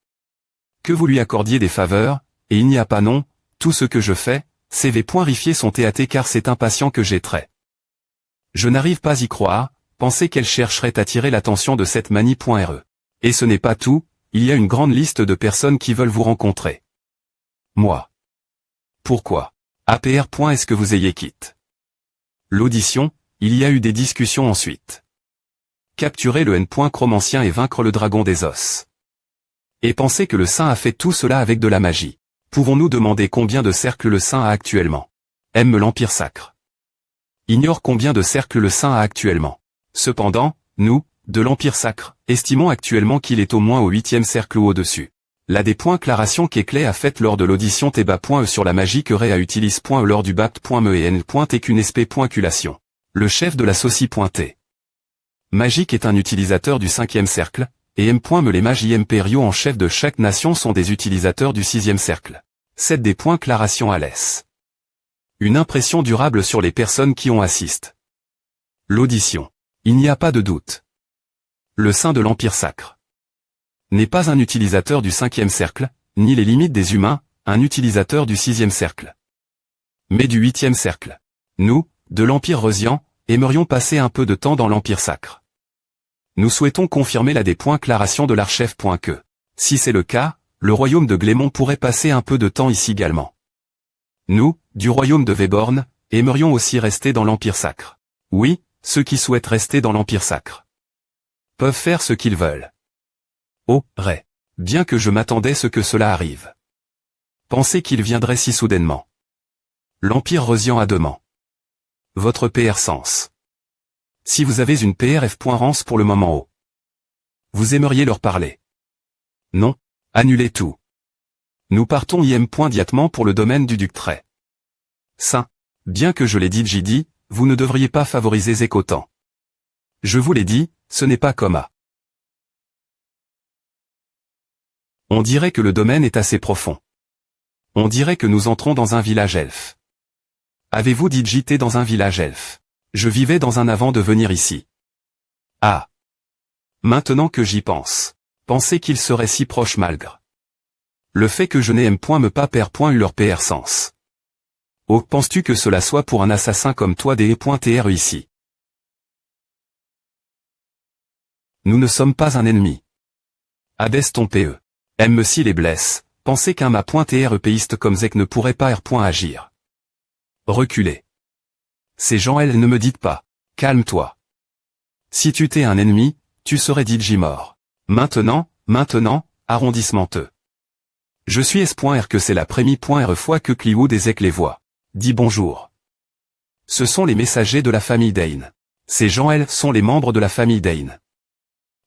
que vous lui accordiez des faveurs, et il n'y a pas non. Tout ce que je fais, CV.rifier son TAT car c'est impatient que j'ai trait. Je n'arrive pas y croire, penser qu'elle chercherait à attirer l'attention de cette mani.re. Et ce n'est pas tout, Il y a une grande liste de personnes qui veulent vous rencontrer. Moi. Pourquoi? APR. Est-ce que vous ayez quitte? L'audition, il y a eu des discussions ensuite. Capturer le N. Chromancien et vaincre le dragon des os. Et penser que le saint a fait tout cela avec de la magie. Pouvons-nous demander combien de cercles le saint a actuellement? Aime l'Empire sacre. Ignore combien de cercles le saint a actuellement. Cependant, nous, de l'Empire sacre, estimons actuellement qu'il est au moins au 8e cercle ou au-dessus. La déclaration qu'Eclay a faite lors de l'audition Théba.e sur la magie que Réa utilise.e lors du Bapt.me et N.T. Le chef de la Soci.T. Magique est un utilisateur du 5e cercle, et M.me les mages impériaux en chef de chaque nation sont des utilisateurs du 6e cercle. Cette déclaration à laisse une impression durable sur les personnes qui ont assisté. L'audition. Il n'y a pas de doute. Le saint de l'Empire sacre n'est pas un utilisateur du 5e cercle, ni les limites des humains, un utilisateur du 6e cercle, mais du 8e cercle. Nous, de l'Empire Rosian, aimerions passer un peu de temps dans l'Empire sacre. Nous souhaitons confirmer la déclaration de l'archef. Que, si c'est le cas, le royaume de Glémont pourrait passer un peu de temps ici également. Nous, du royaume de Véborn, aimerions aussi rester dans l'Empire sacre. Oui, ceux qui souhaitent rester dans l'Empire sacre peuvent faire ce qu'ils veulent. Oh, Ré. Bien que je m'attendais ce que cela arrive. Pensez qu'il viendrait si soudainement. L'Empire Rosian a demain. Votre PR Sens. Si vous avez une PRF. Rance pour le moment haut. Vous aimeriez leur parler. Non, annulez tout. Nous partons immédiatement pour le domaine du duc Trait. Saint. Bien que je l'ai dit JD, vous ne devriez pas favoriser Zécotan. Je vous l'ai dit, ce n'est pas comme A. On dirait que le domaine est assez profond. On dirait que nous entrons dans un village elfe. Avez-vous dit JT dans un village elfe? Je vivais dans un avant de venir ici. Ah. Maintenant que j'y pense. Pensez qu'il serait si proche malgré le fait que je n'aime me pas perd eu leur PR Sens. Oh, penses-tu que cela soit pour un assassin comme toi des.tr ici? Nous ne sommes pas un ennemi. Hades ton PE. Aime si les blesse, pensez qu'un ma.tr péiste comme Zek ne pourrait pas agir. Reculez. Ces gens elles ne me dites pas. Calme-toi. Si tu t'es un ennemi, tu serais dit mort. Maintenant, arrondissement E. Je suis S.R que c'est la prémie.R fois que Cliwood et Zek les voient. Dis bonjour. Ce sont les messagers de la famille Dane. Ces gens elles sont les membres de la famille Dane.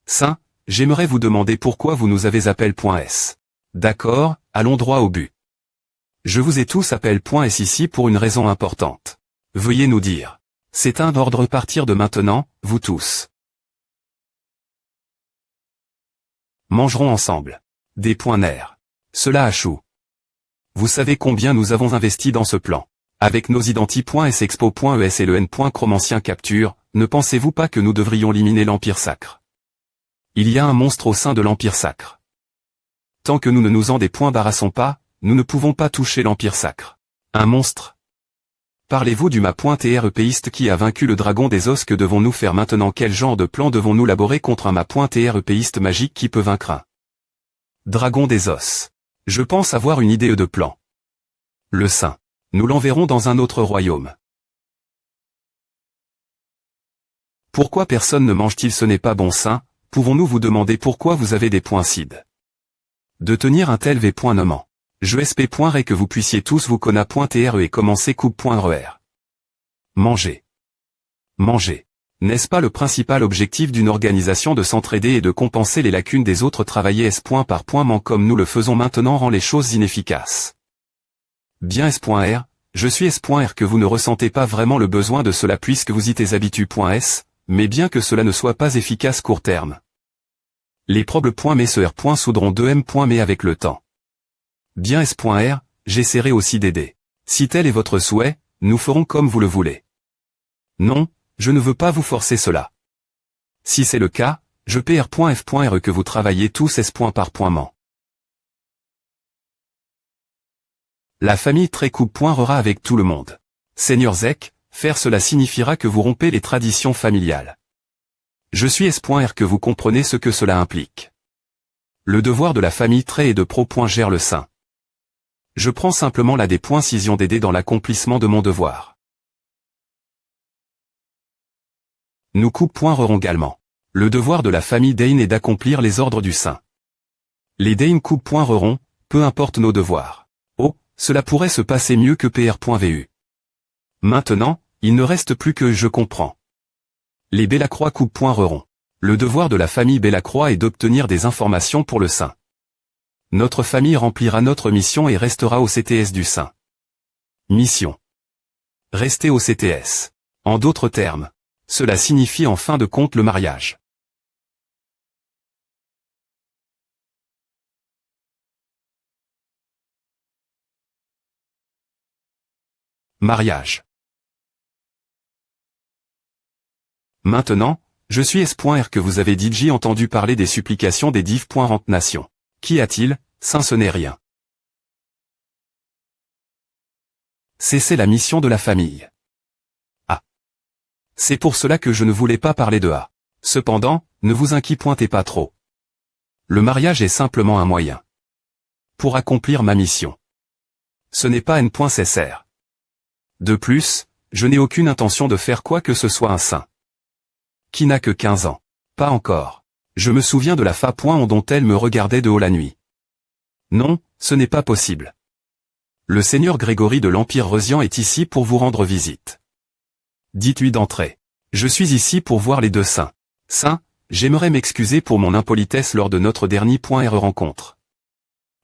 Saint, j'aimerais vous demander pourquoi vous nous avez appel.s. D'accord, allons droit au but. Je vous ai tous appel.s ici pour une raison importante. Veuillez nous dire. C'est un ordre partir de maintenant, vous tous. Mangerons ensemble. Des points nerfs. Cela a chou. Vous savez combien nous avons investi dans ce plan. Avec nos identi.s expo.es et le N. Chromancien capture, ne pensez-vous pas que nous devrions éliminer l'Empire sacre? Il y a un monstre au sein de l'Empire sacre. Tant que nous ne nous en débarrassons pas, nous ne pouvons pas toucher l'Empire sacre. Un monstre? Parlez-vous du ma.tr péiste qui a vaincu le dragon des os? Que devons-nous faire maintenant? Quel genre de plan devons-nous élaborer contre un ma.tr péiste magique qui peut vaincre un dragon des os? Je pense avoir une idée de plan. Le saint. Nous l'enverrons dans un autre royaume. Pourquoi personne ne mange-t-il? Ce n'est pas bon saint. Pouvons-nous vous demander pourquoi vous avez des points cid de tenir un tel v.nommant. Je sp.re que vous puissiez tous vous conna.tr et commencer coupe.rer. Manger. Manger. N'est-ce pas le principal objectif d'une organisation de s'entraider et de compenser les lacunes des autres? Travailler S.par point comme nous le faisons maintenant rend les choses inefficaces. Bien S.R, je suis S.R que vous ne ressentez pas vraiment le besoin de cela puisque vous y êtes habitué.s, mais bien que cela ne soit pas efficace court terme. Les probes.mais ce R. Soudront 2M. Mais avec le temps. Bien S.R, j'essaierai aussi d'aider. Si tel est votre souhait, nous ferons comme vous le voulez. Non, je ne veux pas vous forcer cela. Si c'est le cas, je PR.F.R que vous travaillez tous S.par point. La famille Trécoupe.rera avec tout le monde. Seigneur Zek, faire cela signifiera que vous rompez les traditions familiales. Je suis S.R que vous comprenez ce que cela implique. Le devoir de la famille trait et de pro. Gère le sein. Je prends simplement la décision d'aider dans l'accomplissement de mon devoir. Nous rond également. Le devoir de la famille Dane est d'accomplir les ordres du sein. Les Dane rond, peu importe nos devoirs. Oh, cela pourrait se passer mieux que pr.vu. Maintenant, il ne reste plus que je comprends. Les Bellacroix rond. Le devoir de la famille Bellacroix est d'obtenir des informations pour le sein. Notre famille remplira notre mission et restera au CTS du sein. Mission. Rester au CTS. En d'autres termes, cela signifie en fin de compte le mariage. Mariage. Maintenant, je suis S.R. que vous avez déjà entendu parler des supplications des div. Nation. Qu'y a-t-il, saint ce n'est rien. C'est la mission de la famille. Ah. C'est pour cela que je ne voulais pas parler de A. Cependant, ne vous inquiétez pas trop. Le mariage est simplement un moyen. Pour accomplir ma mission. Ce n'est pas N.cr. De plus, je n'ai aucune intention de faire quoi que ce soit un saint. Qui n'a que 15 ans. Pas encore. Je me souviens de la dont elle me regardait de haut la nuit. Non, ce n'est pas possible. Le seigneur Grégory de l'Empire Reusian est ici pour vous rendre visite. Dites-lui d'entrer. Je suis ici pour voir les deux saints. Saint, j'aimerais m'excuser pour mon impolitesse lors de notre dernier rencontre.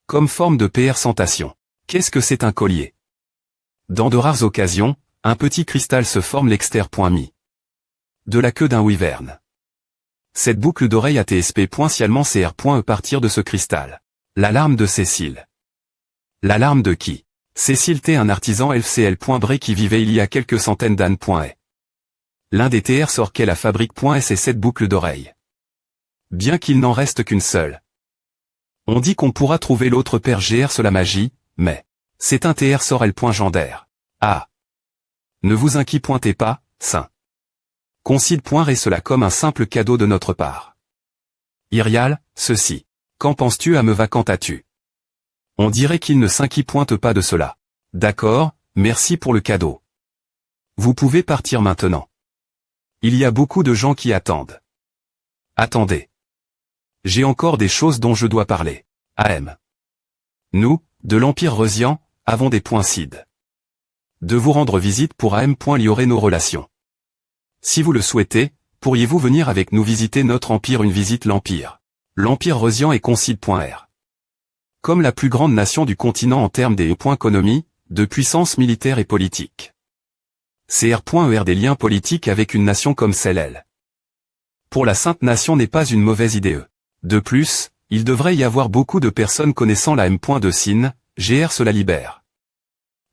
Comme forme de présentation. Qu'est-ce que c'est un collier? Dans de rares occasions, un petit cristal se forme l'extérieur. De la queue d'un wyvern. Cette boucle d'oreille ATSP. Scialement cr. Partir de ce cristal. L'alarme de Cécile. L'alarme de qui? Cécile T. Un artisan LCL. Bré qui vivait il y a quelques centaines d'années. L'un des TR sort qu'est la fabrique. S et cette boucle d'oreille. Bien qu'il n'en reste qu'une seule. On dit qu'on pourra trouver l'autre père GR sur la magie, mais c'est un TR sort L. Gendaire. Ah. Ne vous inquiétez pas, saint. Considère cela comme un simple cadeau de notre part. Irial, ceci. Qu'en penses-tu à me vacantas-tu? On dirait qu'il ne s'inquiète pas de cela. D'accord, merci pour le cadeau. Vous pouvez partir maintenant. Il y a beaucoup de gens qui attendent. Attendez. J'ai encore des choses dont je dois parler. AM. Nous, de l'Empire Reusian, avons des cides. De vous rendre visite pour AM. Liorer nos relations. Si vous le souhaitez, pourriez-vous venir avec nous visiter notre empire? Une visite l'empire. L'Empire Reusian est concide.r. Comme la plus grande nation du continent en termes d'économie, de puissance militaire et politique. CR.ER des liens politiques avec une nation comme celle-là. Pour la Sainte Nation n'est pas une mauvaise idée. De plus, il devrait y avoir beaucoup de personnes connaissant la M. de Sin, GR cela libère.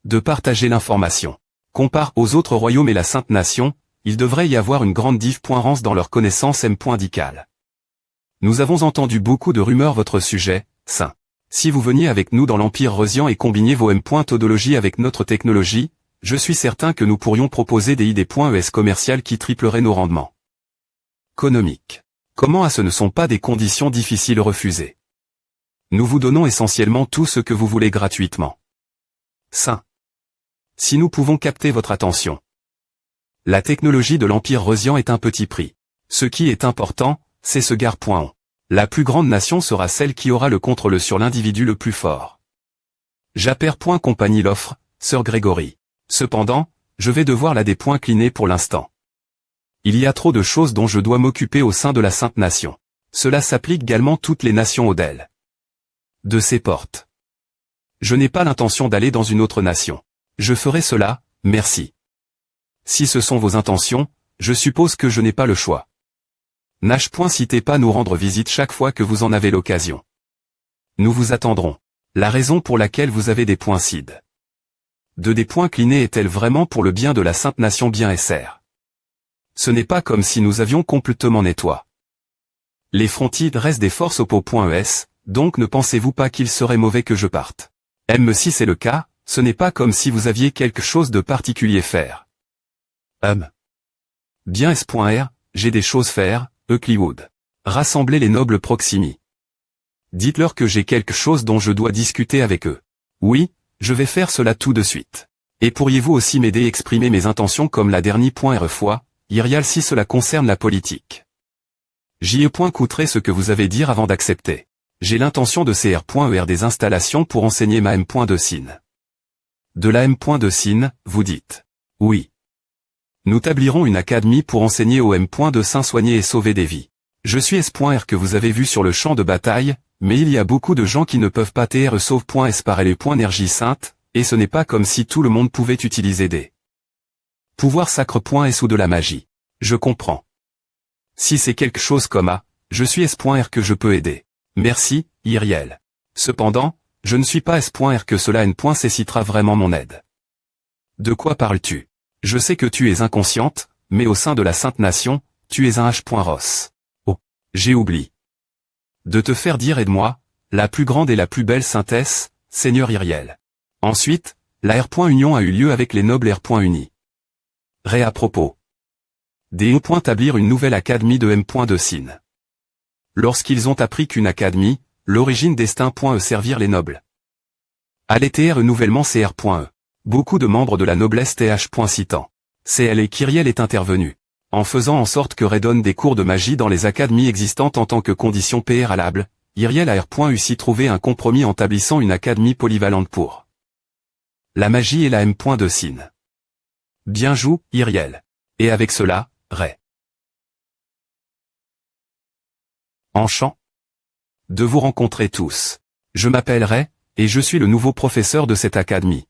De partager l'information. Compare aux autres royaumes et la Sainte Nation, il devrait y avoir une grande différence dans leur connaissance M. Dical. Nous avons entendu beaucoup de rumeurs votre sujet, saint. Si vous veniez avec nous dans l'Empire Reusian et combiniez vos M. Todologie avec notre technologie, je suis certain que nous pourrions proposer des idées.es commerciales qui tripleraient nos rendements. Économique. Comment ce ne sont pas des conditions difficiles refusées? Nous vous donnons essentiellement tout ce que vous voulez gratuitement. Saint. Si nous pouvons capter votre attention. La technologie de l'Empire Reusian est un petit prix. Ce qui est important, c'est ce gare.on. La plus grande nation sera celle qui aura le contrôle sur l'individu le plus fort. J'appelle compagnie l'offre, Sir Grégory. Cependant, je vais devoir la décliner pour l'instant. Il y a trop de choses dont je dois m'occuper au sein de la Sainte Nation. Cela s'applique également toutes les nations au-delà de ces portes. Je n'ai pas l'intention d'aller dans une autre nation. Je ferai cela, merci. Si ce sont vos intentions, je suppose que je n'ai pas le choix. Citez pas nous rendre visite chaque fois que vous en avez l'occasion. Nous vous attendrons. La raison pour laquelle vous avez des cides. De des clinés est-elle vraiment pour le bien de la Sainte Nation bien SR? Ce n'est pas comme si nous avions complètement nettoyé. Les frontides restent des forces au pot.es, donc ne pensez-vous pas qu'il serait mauvais que je parte? Si c'est le cas, ce n'est pas comme si vous aviez quelque chose de particulier faire. Bien S.R, j'ai des choses faire, Eucliwood. Rassembler les nobles proximi. Dites-leur que j'ai quelque chose dont je dois discuter avec eux. Oui, je vais faire cela tout de suite. Et pourriez-vous aussi m'aider à exprimer mes intentions comme la dernière fois, Irial si cela concerne la politique. J.E. coûterait ce que vous avez dire avant d'accepter. J'ai l'intention de CR.ER des installations pour enseigner ma M.2 De la M.2 vous dites. Oui. Nous tablirons une académie pour enseigner au M.2 soigner et sauver des vies. Je suis S.R que vous avez vu sur le champ de bataille, mais il y a beaucoup de gens qui ne peuvent pas TR sauve.S par les sainte, et ce n'est pas comme si tout le monde pouvait utiliser des pouvoirs sacre.S ou de la magie. Je comprends. Si c'est quelque chose comme A, je suis S.R que je peux aider. Merci, Iriel. Cependant, je ne suis pas S.R que cela nécessitera vraiment mon aide. De quoi parles-tu? Je sais que tu es inconsciente, mais au sein de la Sainte Nation, tu es un H.Ross. Oh, j'ai oublié. De te faire dire aide-moi, la plus grande et la plus belle synthèse, Seigneur Iriel. Ensuite, la R.Union a eu lieu avec les nobles R.Unis. Ré à propos. Des établir une nouvelle académie de M.2 Lorsqu'ils ont appris qu'une académie, l'origine destin.e servir les nobles. Allait TR nouvellement CR.E. Beaucoup de membres de la noblesse TH. Citant. CL et Kyriel est intervenu. En faisant en sorte que redonne des cours de magie dans les académies existantes en tant que condition préalable, Iriel a R.U s'y trouvé un compromis en établissant une académie polyvalente pour la magie et la M.2 Bien joué, Iriel. Et avec cela, Ré. Enchant de vous rencontrer tous. Je m'appelle Ray, et je suis le nouveau professeur de cette académie.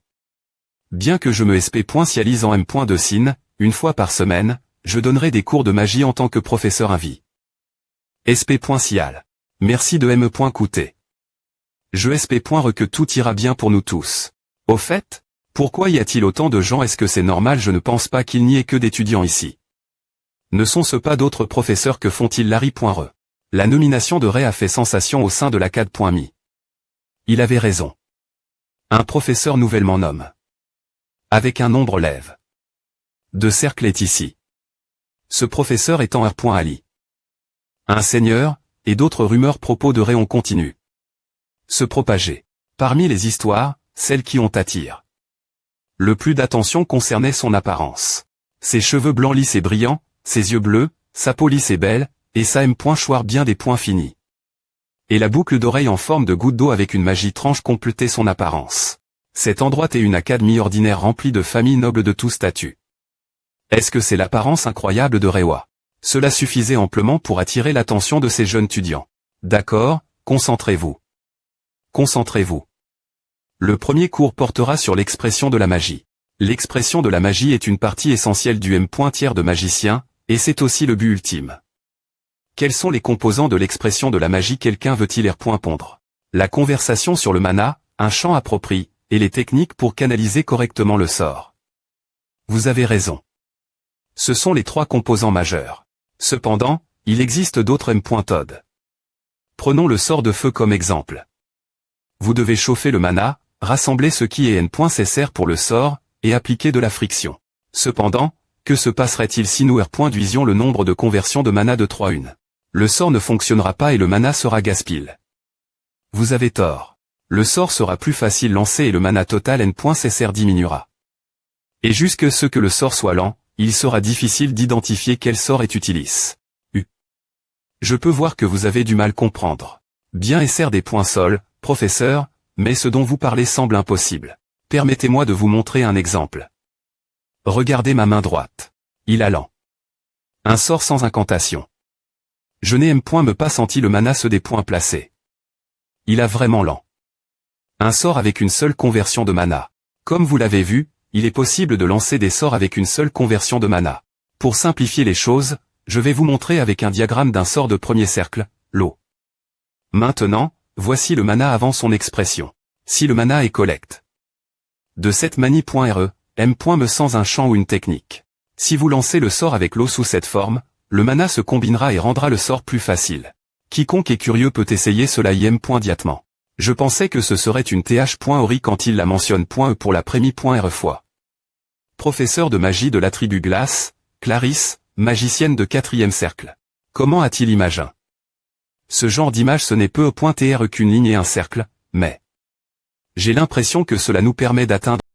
Bien que je me spécialise en M.2, une fois par semaine, je donnerai des cours de magie en tant que professeur invi. SP.Cial. Merci de M.Coûter. Je SP.Re que tout ira bien pour nous tous. Au fait, pourquoi y a-t-il autant de gens? Est-ce que c'est normal? Je ne pense pas qu'il n'y ait que d'étudiants ici. Ne sont-ce pas d'autres professeurs que font-ils? Larry.Re. La nomination de Ray a fait sensation au sein de l'ACAD.me. Il avait raison. Un professeur nouvellement nomme. Avec un nombre lève. De cercle est ici. Ce professeur étant R.Ali. Un seigneur, et d'autres rumeurs propos de Ray on continue. Se propager. Parmi les histoires, celles qui ont attiré le plus d'attention concernait son apparence. Ses cheveux blancs lisses et brillants, ses yeux bleus, sa peau lisse et belle, et sa M.Choir bien des points finis. Et la boucle d'oreille en forme de goutte d'eau avec une magie tranche complétait son apparence. Cet endroit est une académie ordinaire remplie de familles nobles de tout statut. Est-ce que c'est l'apparence incroyable de Rewa? Cela suffisait amplement pour attirer l'attention de ces jeunes étudiants. D'accord, concentrez-vous. Concentrez-vous. Le premier cours portera sur l'expression de la magie. L'expression de la magie est une partie essentielle du M.Tiers de magicien, et c'est aussi le but ultime. Quels sont les composants de l'expression de la magie? Quelqu'un veut-il pondre? La conversation sur le mana, un champ approprié, et les techniques pour canaliser correctement le sort. Vous avez raison. Ce sont les trois composants majeurs. Cependant, il existe d'autres M.Todd. Prenons le sort de feu comme exemple. Vous devez chauffer le mana, rassembler ce qui est N.nécessaire pour le sort, et appliquer de la friction. Cependant, que se passerait-il si nous R.duisions le nombre de conversions de mana de 3-1? Le sort ne fonctionnera pas et le mana sera gaspillé. Vous avez tort. Le sort sera plus facile lancé et le mana total N.nécessaire diminuera. Et jusque ce que le sort soit lent, il sera difficile d'identifier quel sort est utilisé. Je peux voir que vous avez du mal comprendre. Bien SR des points sol, professeur, mais ce dont vous parlez semble impossible. Permettez-moi de vous montrer un exemple. Regardez ma main droite. Il a lent. Un sort sans incantation. Je n'ai me pas senti le mana se des points placés. Il a vraiment lent. Un sort avec une seule conversion de mana. Comme vous l'avez vu, il est possible de lancer des sorts avec une seule conversion de mana. Pour simplifier les choses, je vais vous montrer avec un diagramme d'un sort de premier cercle, l'eau. Maintenant, voici le mana avant son expression. Si le mana est collecte. De cette manie.re, M.me sans un champ ou une technique. Si vous lancez le sort avec l'eau sous cette forme, le mana se combinera et rendra le sort plus facile. Quiconque est curieux peut essayer cela im.diatement. Je pensais que ce serait une th.ori quand il la mentionne.e pour la prémie.re fois. Professeur de magie de la tribu Glace, Clarisse, magicienne de 4e cercle. Comment a-t-il imagin? Ce genre d'image ce n'est peu au point qu'une ligne et un cercle, mais j'ai l'impression que cela nous permet d'atteindre